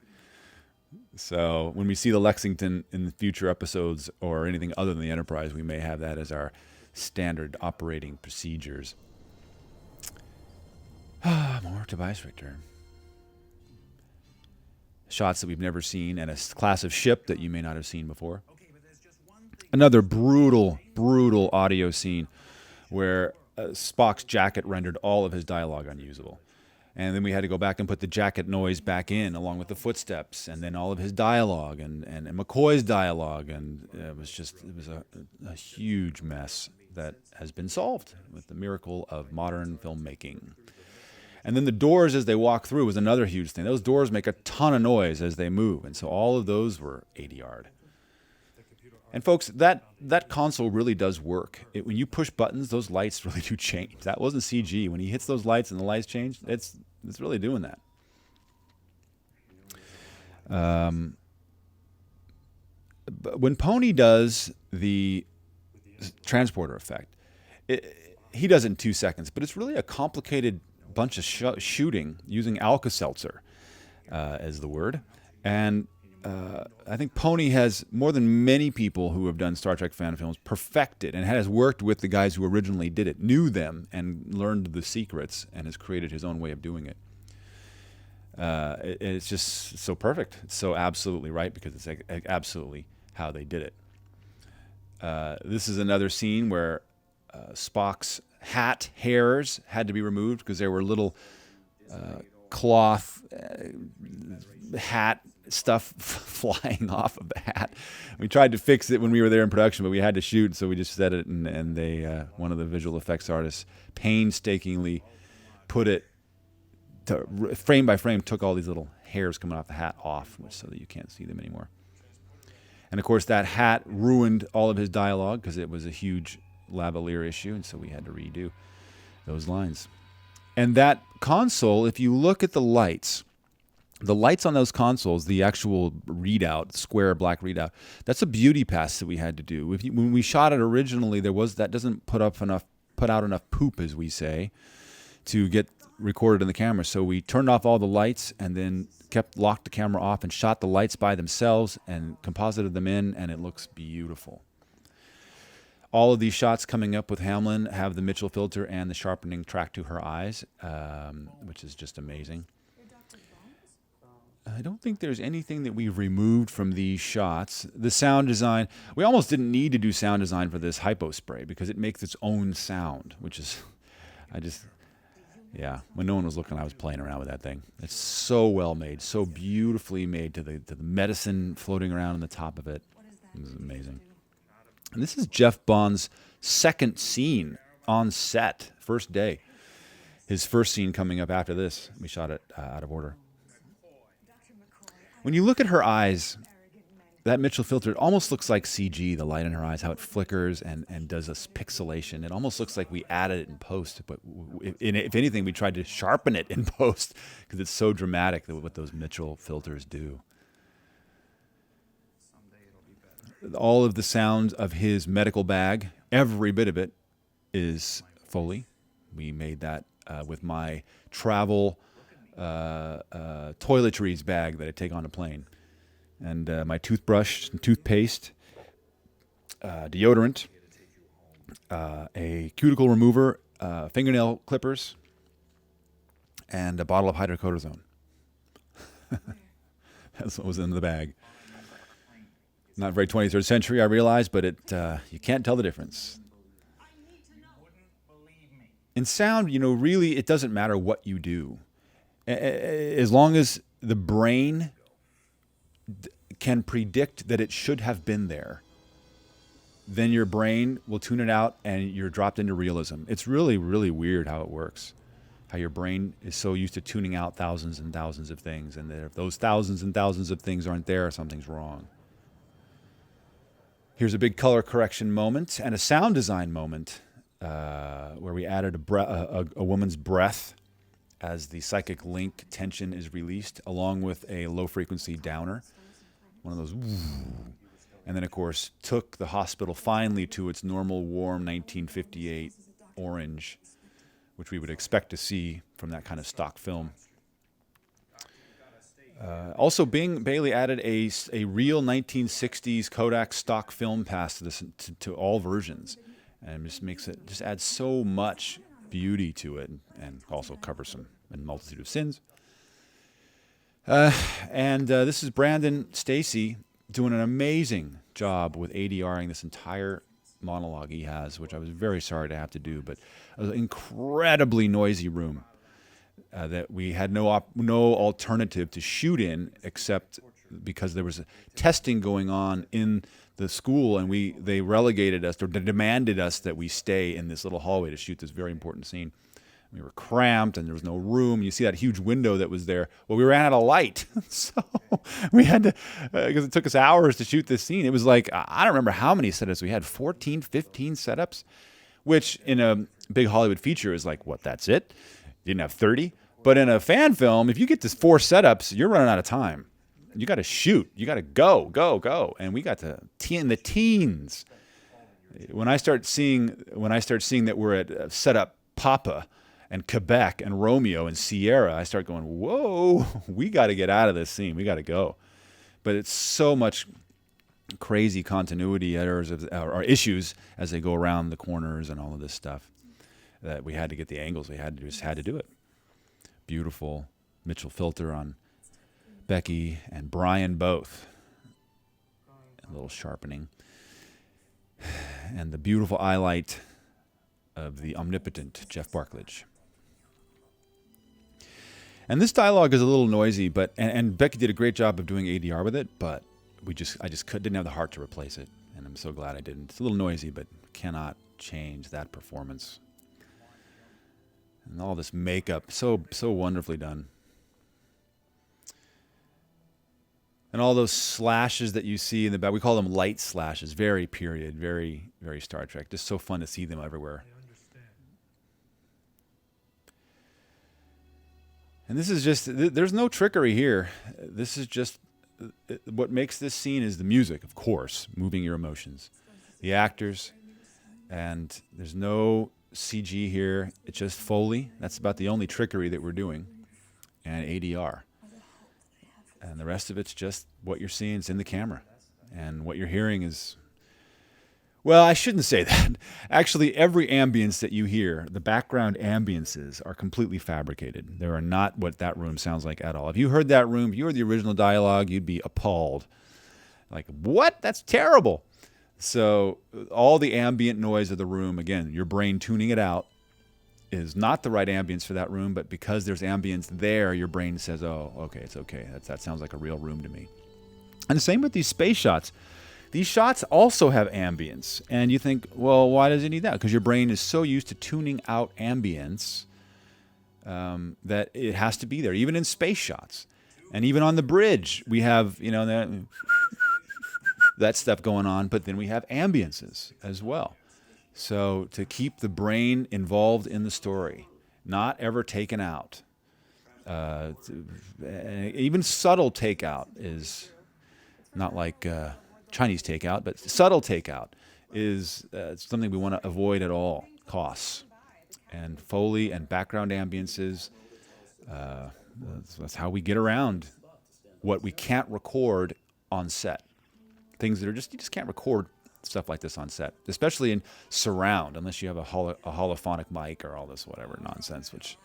So when we see the Lexington in the future episodes or anything other than the Enterprise, we may have that as our standard operating procedures. More Tobias Richter. Shots that we've never seen, and a class of ship that you may not have seen before. Another brutal, brutal audio scene where Spock's jacket rendered all of his dialogue unusable. And then we had to go back and put the jacket noise back in along with the footsteps, and then all of his dialogue and McCoy's dialogue. And it was a huge mess that has been solved with the miracle of modern filmmaking. And then the doors as they walk through was another huge thing. Those doors make a ton of noise as they move. And so all of those were 80-yard. And folks, that console really does work. When you push buttons, those lights really do change. That wasn't CG. When he hits those lights and the lights change, it's really doing that. But when Pony does the transporter effect, he does it in 2 seconds, but it's really a complicated bunch of shooting using Alka-Seltzer as the word. And I think Pony has, more than many people who have done Star Trek fan films, perfected and has worked with the guys who originally did it, knew them, and learned the secrets, and has created his own way of doing it. It's just so perfect. It's so absolutely right, because it's absolutely how they did it. This is another scene where Spock's hairs had to be removed because there were little cloth hat stuff flying off of the hat. We tried to fix it when we were there in production, but we had to shoot, so we just set it, and they one of the visual effects artists painstakingly put it frame by frame, took all these little hairs coming off the hat off so that you can't see them anymore. And of course that hat ruined all of his dialogue because it was a huge lavalier issue, and so we had to redo those lines. And that console, if you look at the lights on those consoles, the actual readout, square black readout, that's a beauty pass that we had to do. When we shot it originally, that doesn't put out enough poop, as we say, to get recorded in the camera. So we turned off all the lights and then locked the camera off and shot the lights by themselves and composited them in, and it looks beautiful. All of these shots coming up with Hamlin have the Mitchell filter and the sharpening track to her eyes, which is just amazing. I don't think there's anything that we've removed from these shots. The sound design, we almost didn't need to do sound design for this hypo spray because it makes its own sound, which is, when no one was looking, I was playing around with that thing. It's so well made, so beautifully made to the medicine floating around on the top of it. It was amazing. And this is Jeff Bond's second scene on set, first day. His first scene coming up after this. We shot it out of order. When you look at her eyes, that Mitchell filter, it almost looks like CG, the light in her eyes, how it flickers and does this pixelation. It almost looks like we added it in post, but if anything, we tried to sharpen it in post because it's so dramatic what those Mitchell filters do. All of the sound of his medical bag, every bit of it, is Foley. We made that with my travel toiletries bag that I take on a plane. And my toothbrush, and toothpaste, deodorant, a cuticle remover, fingernail clippers, and a bottle of hydrocortisone. That's what was in the bag. Not very 23rd century, I realize, but you can't tell the difference. In sound, really, it doesn't matter what you do. As long as the brain can predict that it should have been there, then your brain will tune it out and you're dropped into realism. It's really, really weird how it works. How your brain is so used to tuning out thousands and thousands of things, and that if those thousands and thousands of things aren't there, something's wrong. Here's a big color correction moment and a sound design moment where we added a woman's breath as the psychic link tension is released, along with a low-frequency downer, one of those, and then, of course, took the hospital finally to its normal warm 1958 orange, which we would expect to see from that kind of stock film. Also, Bing Bailey added a real 1960s Kodak stock film pass to this to all versions, and just adds so much beauty to it, and also covers a multitude of sins. This is Brandon Stacy doing an amazing job with ADRing this entire monologue he has, which I was very sorry to have to do, but it was an incredibly noisy room that we had no alternative to shoot in, except because there was testing going on in the school, and they relegated us, or demanded us that we stay in this little hallway to shoot this very important scene. We were cramped, and there was no room. You see that huge window that was there. Well, we ran out of light, so we had to, because it took us hours to shoot this scene. It was like, I don't remember how many setups we had, 14, 15 setups, which in a big Hollywood feature is like, what, that's it? You didn't have 30? But in a fan film, if you get to 4 setups, you're running out of time. You got to shoot. You got to go. And we got to in the teens. When I start seeing that we're at setup Papa and Quebec and Romeo and Sierra, I start going, whoa, we got to get out of this scene. We got to go. But it's so much crazy continuity errors or issues as they go around the corners and all of this stuff that we had to get the angles. We just had to do it. Beautiful Mitchell filter on Becky and Brian both. A little sharpening. And the beautiful eye light of the omnipotent Jeff Barklage. And this dialogue is a little noisy, but and Becky did a great job of doing ADR with it, but I just didn't have the heart to replace it, and I'm so glad I didn't. It's a little noisy, but cannot change that performance. And all this makeup, so wonderfully done. And all those slashes that you see in the back, we call them light slashes, very period, very, very Star Trek. Just so fun to see them everywhere. And this is just, there's no trickery here. This is just, what makes this scene is the music, of course, moving your emotions. The actors, and there's no CG here. It's just Foley. That's about the only trickery that we're doing. And ADR. And the rest of it's just what you're seeing is in the camera. And what you're hearing is, well, I shouldn't say that. Actually, every ambience that you hear, the background ambiences are completely fabricated. They are not what that room sounds like at all. If you heard that room, if you heard the original dialogue, you'd be appalled. Like, what? That's terrible. So all the ambient noise of the room, again, your brain tuning it out, is not the right ambience for that room, but because there's ambience there, your brain says, oh, okay, it's okay. That sounds like a real room to me. And the same with these space shots. These shots also have ambience. And you think, well, why does it need that? Because your brain is so used to tuning out ambience that it has to be there, even in space shots. And even on the bridge, we have, that stuff going on, but then we have ambiances as well. So to keep the brain involved in the story, not ever taken out. Even subtle takeout is not like Chinese takeout, but subtle takeout is something we want to avoid at all costs. And Foley and background ambiances, that's how we get around what we can't record on set. Things that you just can't record stuff like this on set, especially in surround, unless you have a holophonic mic or all this whatever nonsense, which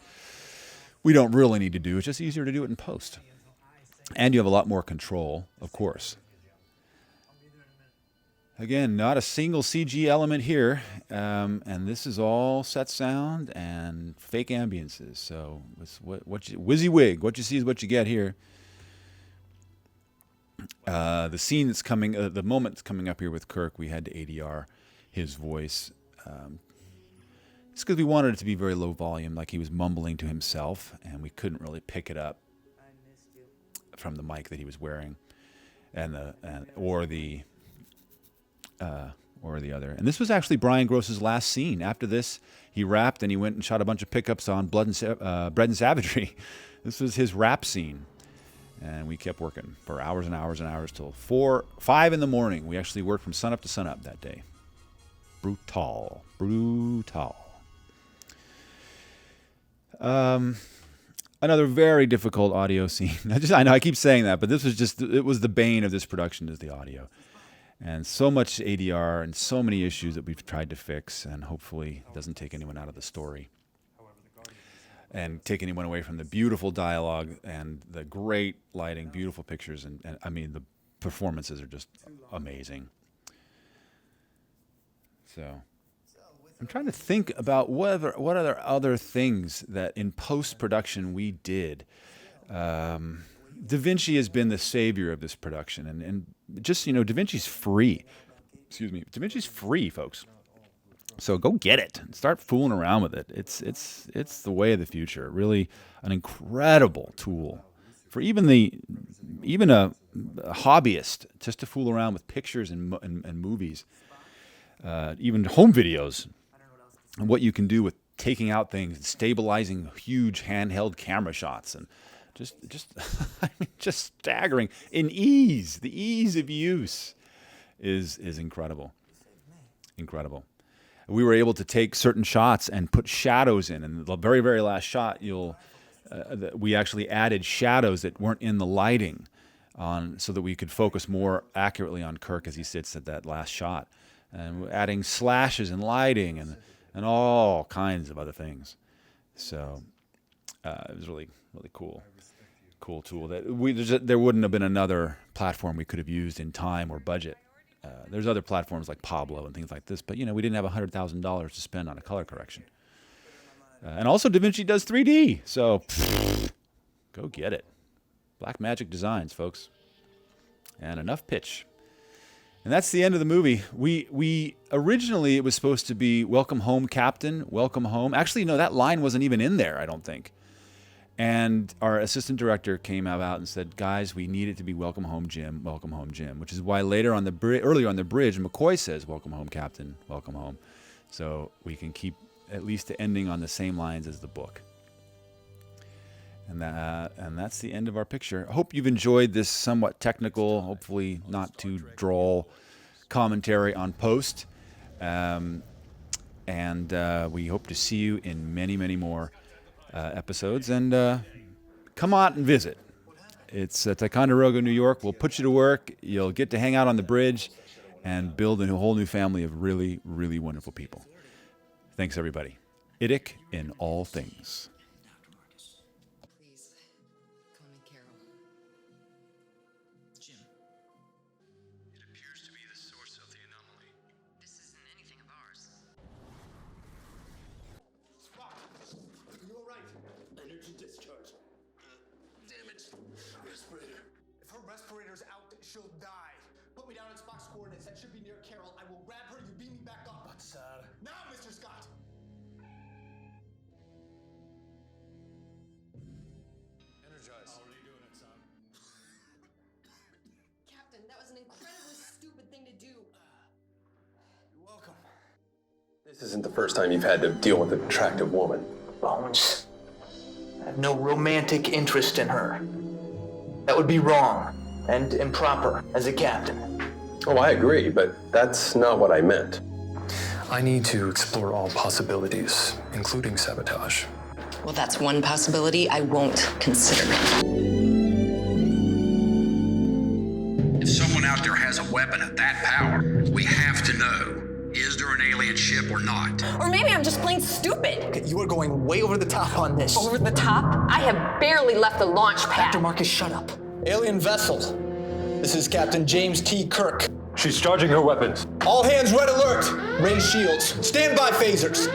we don't really need to do. It's just easier to do it in post. And you have a lot more control, of course. Again, not a single CG element here, and this is all set sound and fake ambiances. So, WYSIWYG, what you see is what you get here. The scene that's coming, the moment that's coming up here with Kirk, we had to ADR his voice. It's because we wanted it to be very low volume, like he was mumbling to himself, and we couldn't really pick it up from the mic that he was wearing, or the other. And this was actually Brian Gross's last scene. After this, he rapped and he went and shot a bunch of pickups on Bread and Savagery. This was his rap scene. And we kept working for hours and hours and hours till 5 in the morning. We actually worked from sunup to sunup that day. Brutal. Another very difficult audio scene. I know I keep saying that, but it was the bane of this production is the audio. And so much ADR and so many issues that we've tried to fix, and hopefully it doesn't take anyone out of the story and take anyone away from the beautiful dialogue and the great lighting, beautiful pictures, and I mean, the performances are just amazing. So I'm trying to think about what other things that in post-production we did. Da Vinci has been the savior of this production, and just, Da Vinci's free. Excuse me. Da Vinci's free, folks. So go get it and start fooling around with it. It's the way of the future. Really an incredible tool for even a hobbyist just to fool around with pictures and movies, even home videos, and what you can do with taking out things and stabilizing huge handheld camera shots and just staggering in ease. The ease of use is incredible. Incredible. We were able to take certain shots and put shadows in. And the very, very last shot, we actually added shadows that weren't in the lighting so that we could focus more accurately on Kirk as he sits at that last shot. And we're adding slashes and lighting and all kinds of other things. So it was really, really cool. Cool tool. There wouldn't have been another platform we could have used in time or budget. There's other platforms like Pablo and things like this, but we didn't have $100,000 to spend on a color correction. And also Da Vinci does 3D, so go get it. Blackmagic Designs, folks. And enough pitch. And that's the end of the movie. We originally, it was supposed to be Welcome Home, Captain, Welcome Home. Actually, no, that line wasn't even in there, I don't think. And our assistant director came out and said, guys, we need it to be Welcome Home, Jim, which is why earlier on the bridge, McCoy says, Welcome Home, Captain, Welcome Home. So we can keep at least the ending on the same lines as the book. And that's the end of our picture. I hope you've enjoyed this somewhat technical, hopefully not too droll commentary on post. And we hope to see you in many, many more episodes, and come out and visit. It's Ticonderoga, New York. We'll put you to work. You'll get to hang out on the bridge and build a whole new family of really, really wonderful people. Thanks, everybody. Idic in all things. Please, call me Carol. Jim. It appears to be the source of the anomaly. This isn't anything of ours. Spock, are you all right? Energy discharge. Damage. Respirator. If her respirator's out, she'll die. Put me me down at Spock's coordinates. That should be near Carol. I will grab her. You beam me back up. But, sir... Now, Mr. Scott! Energize. How are you doing it, son? Captain, that was an incredibly stupid thing to do. You're welcome. This isn't the first time you've had to deal with an attractive woman. Bones. I have no romantic interest in her. That would be wrong and improper as a captain. Oh, I agree, but that's not what I meant. I need to explore all possibilities, including sabotage. Well, that's one possibility I won't consider. If someone out there has a weapon of that power, we have to know, is there an alien ship or not? Or maybe I'm just plain stupid. Okay, you are going way over the top on this. Over the top? I have barely left the launch pad. Dr. Marcus, shut up. Alien vessel. This is Captain James T. Kirk. She's charging her weapons. All hands red alert. Raise shields. Stand by phasers.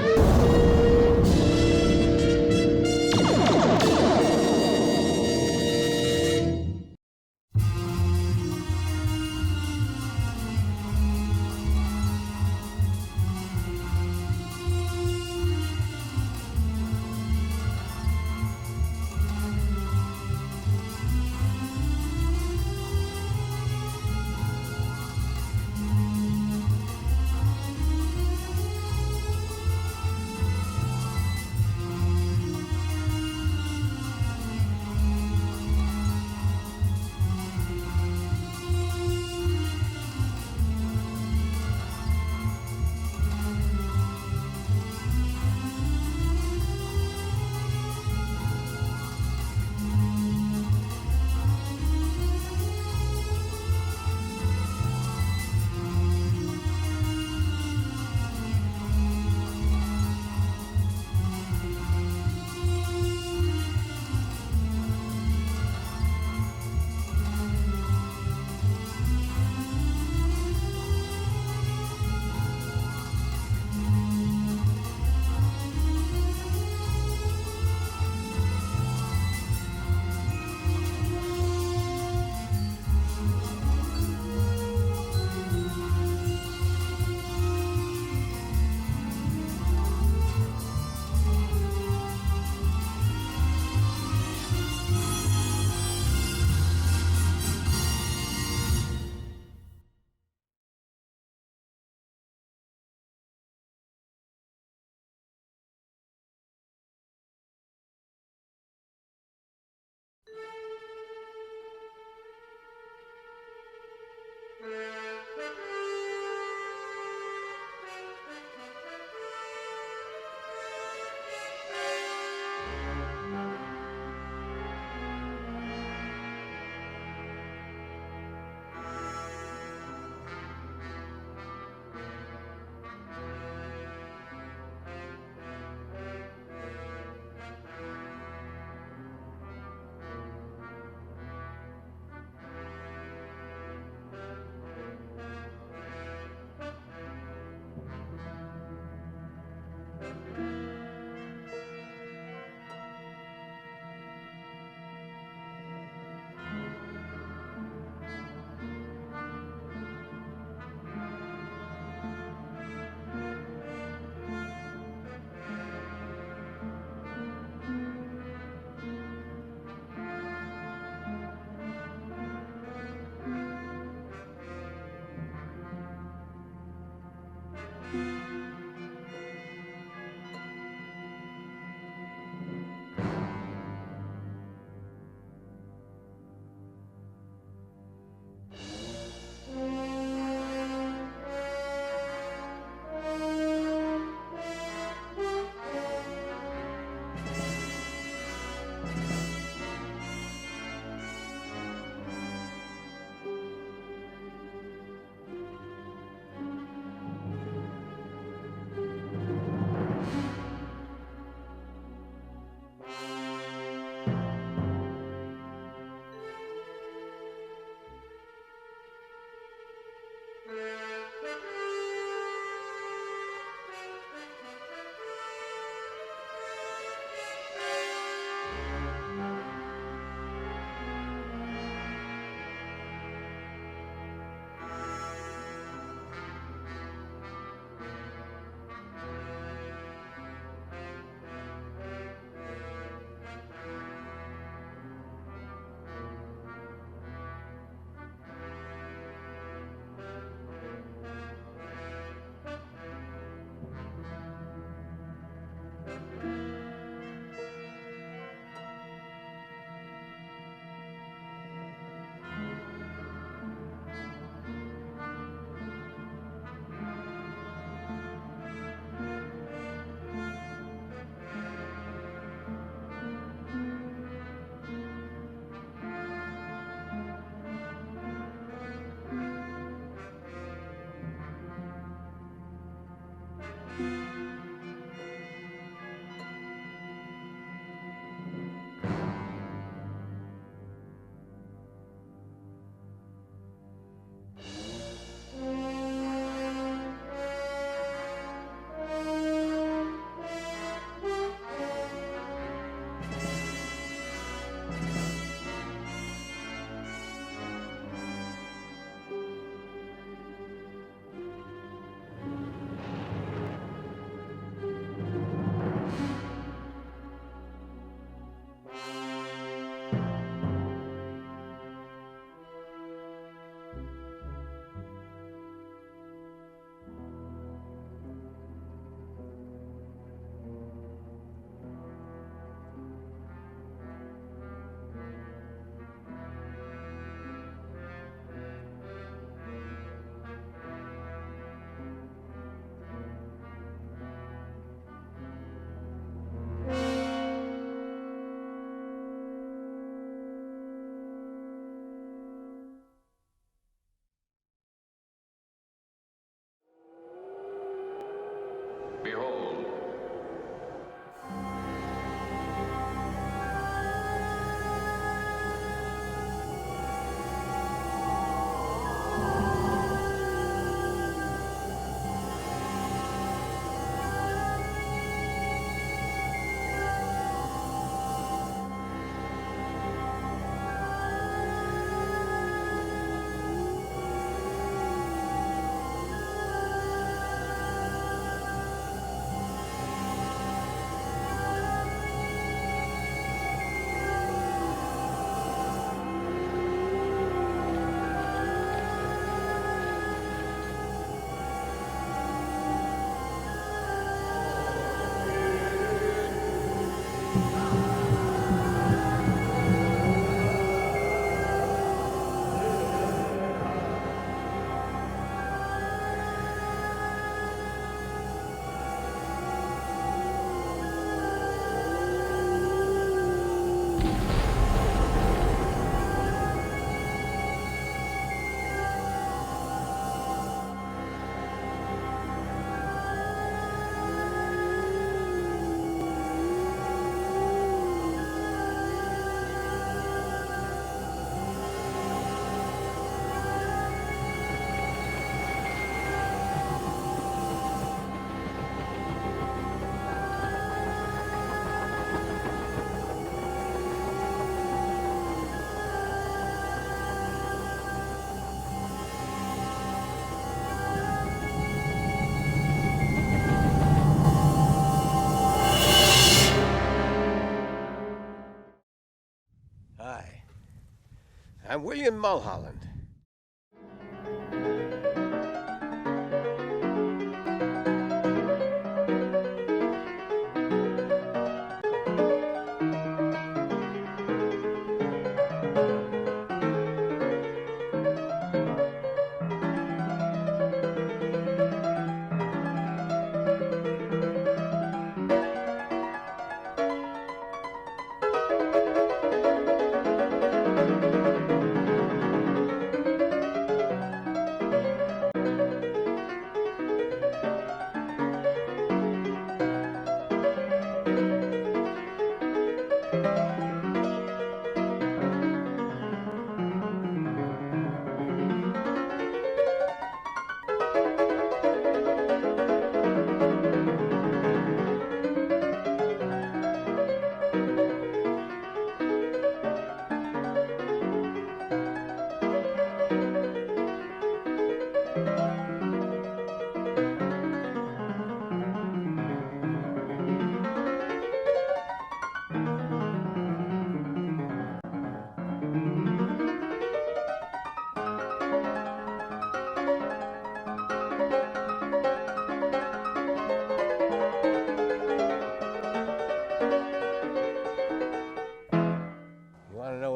Behold, Hi, I'm William Mulholland.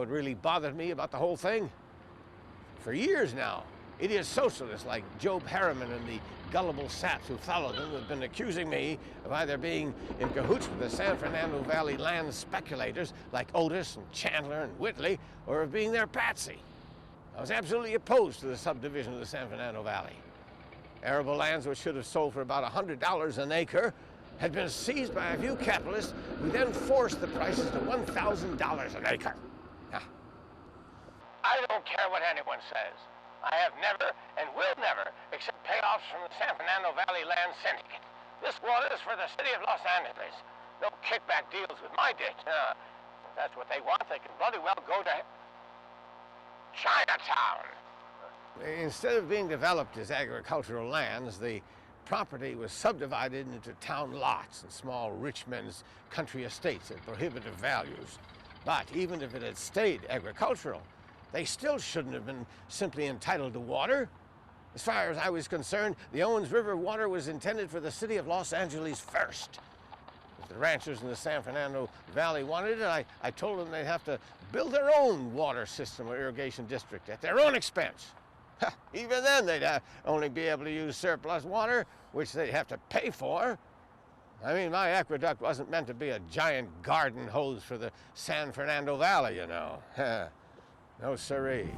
Really bothered me about the whole thing. For years now, idiot socialists like Job Harriman and the gullible saps who followed him have been accusing me of either being in cahoots with the San Fernando Valley land speculators like Otis and Chandler and Whitley, or of being their patsy. I was absolutely opposed to the subdivision of the San Fernando Valley. Arable lands which should have sold for about $100 an acre had been seized by a few capitalists who then forced the prices to $1,000 an acre. I don't care what anyone says. I have never and will never accept payoffs from the San Fernando Valley Land Syndicate. This water is for the city of Los Angeles. No kickback deals with my ditch. If that's what they want, they can bloody well go to Chinatown. Instead of being developed as agricultural lands, the property was subdivided into town lots and small rich men's country estates at prohibitive values. But even if it had stayed agricultural, they still shouldn't have been simply entitled to water. As far as I was concerned, the Owens River water was intended for the city of Los Angeles first. If the ranchers in the San Fernando Valley wanted it, I told them they'd have to build their own water system or irrigation district at their own expense. Even then, they'd only be able to use surplus water, which they'd have to pay for. I mean, my aqueduct wasn't meant to be a giant garden hose for the San Fernando Valley, you know. No siree.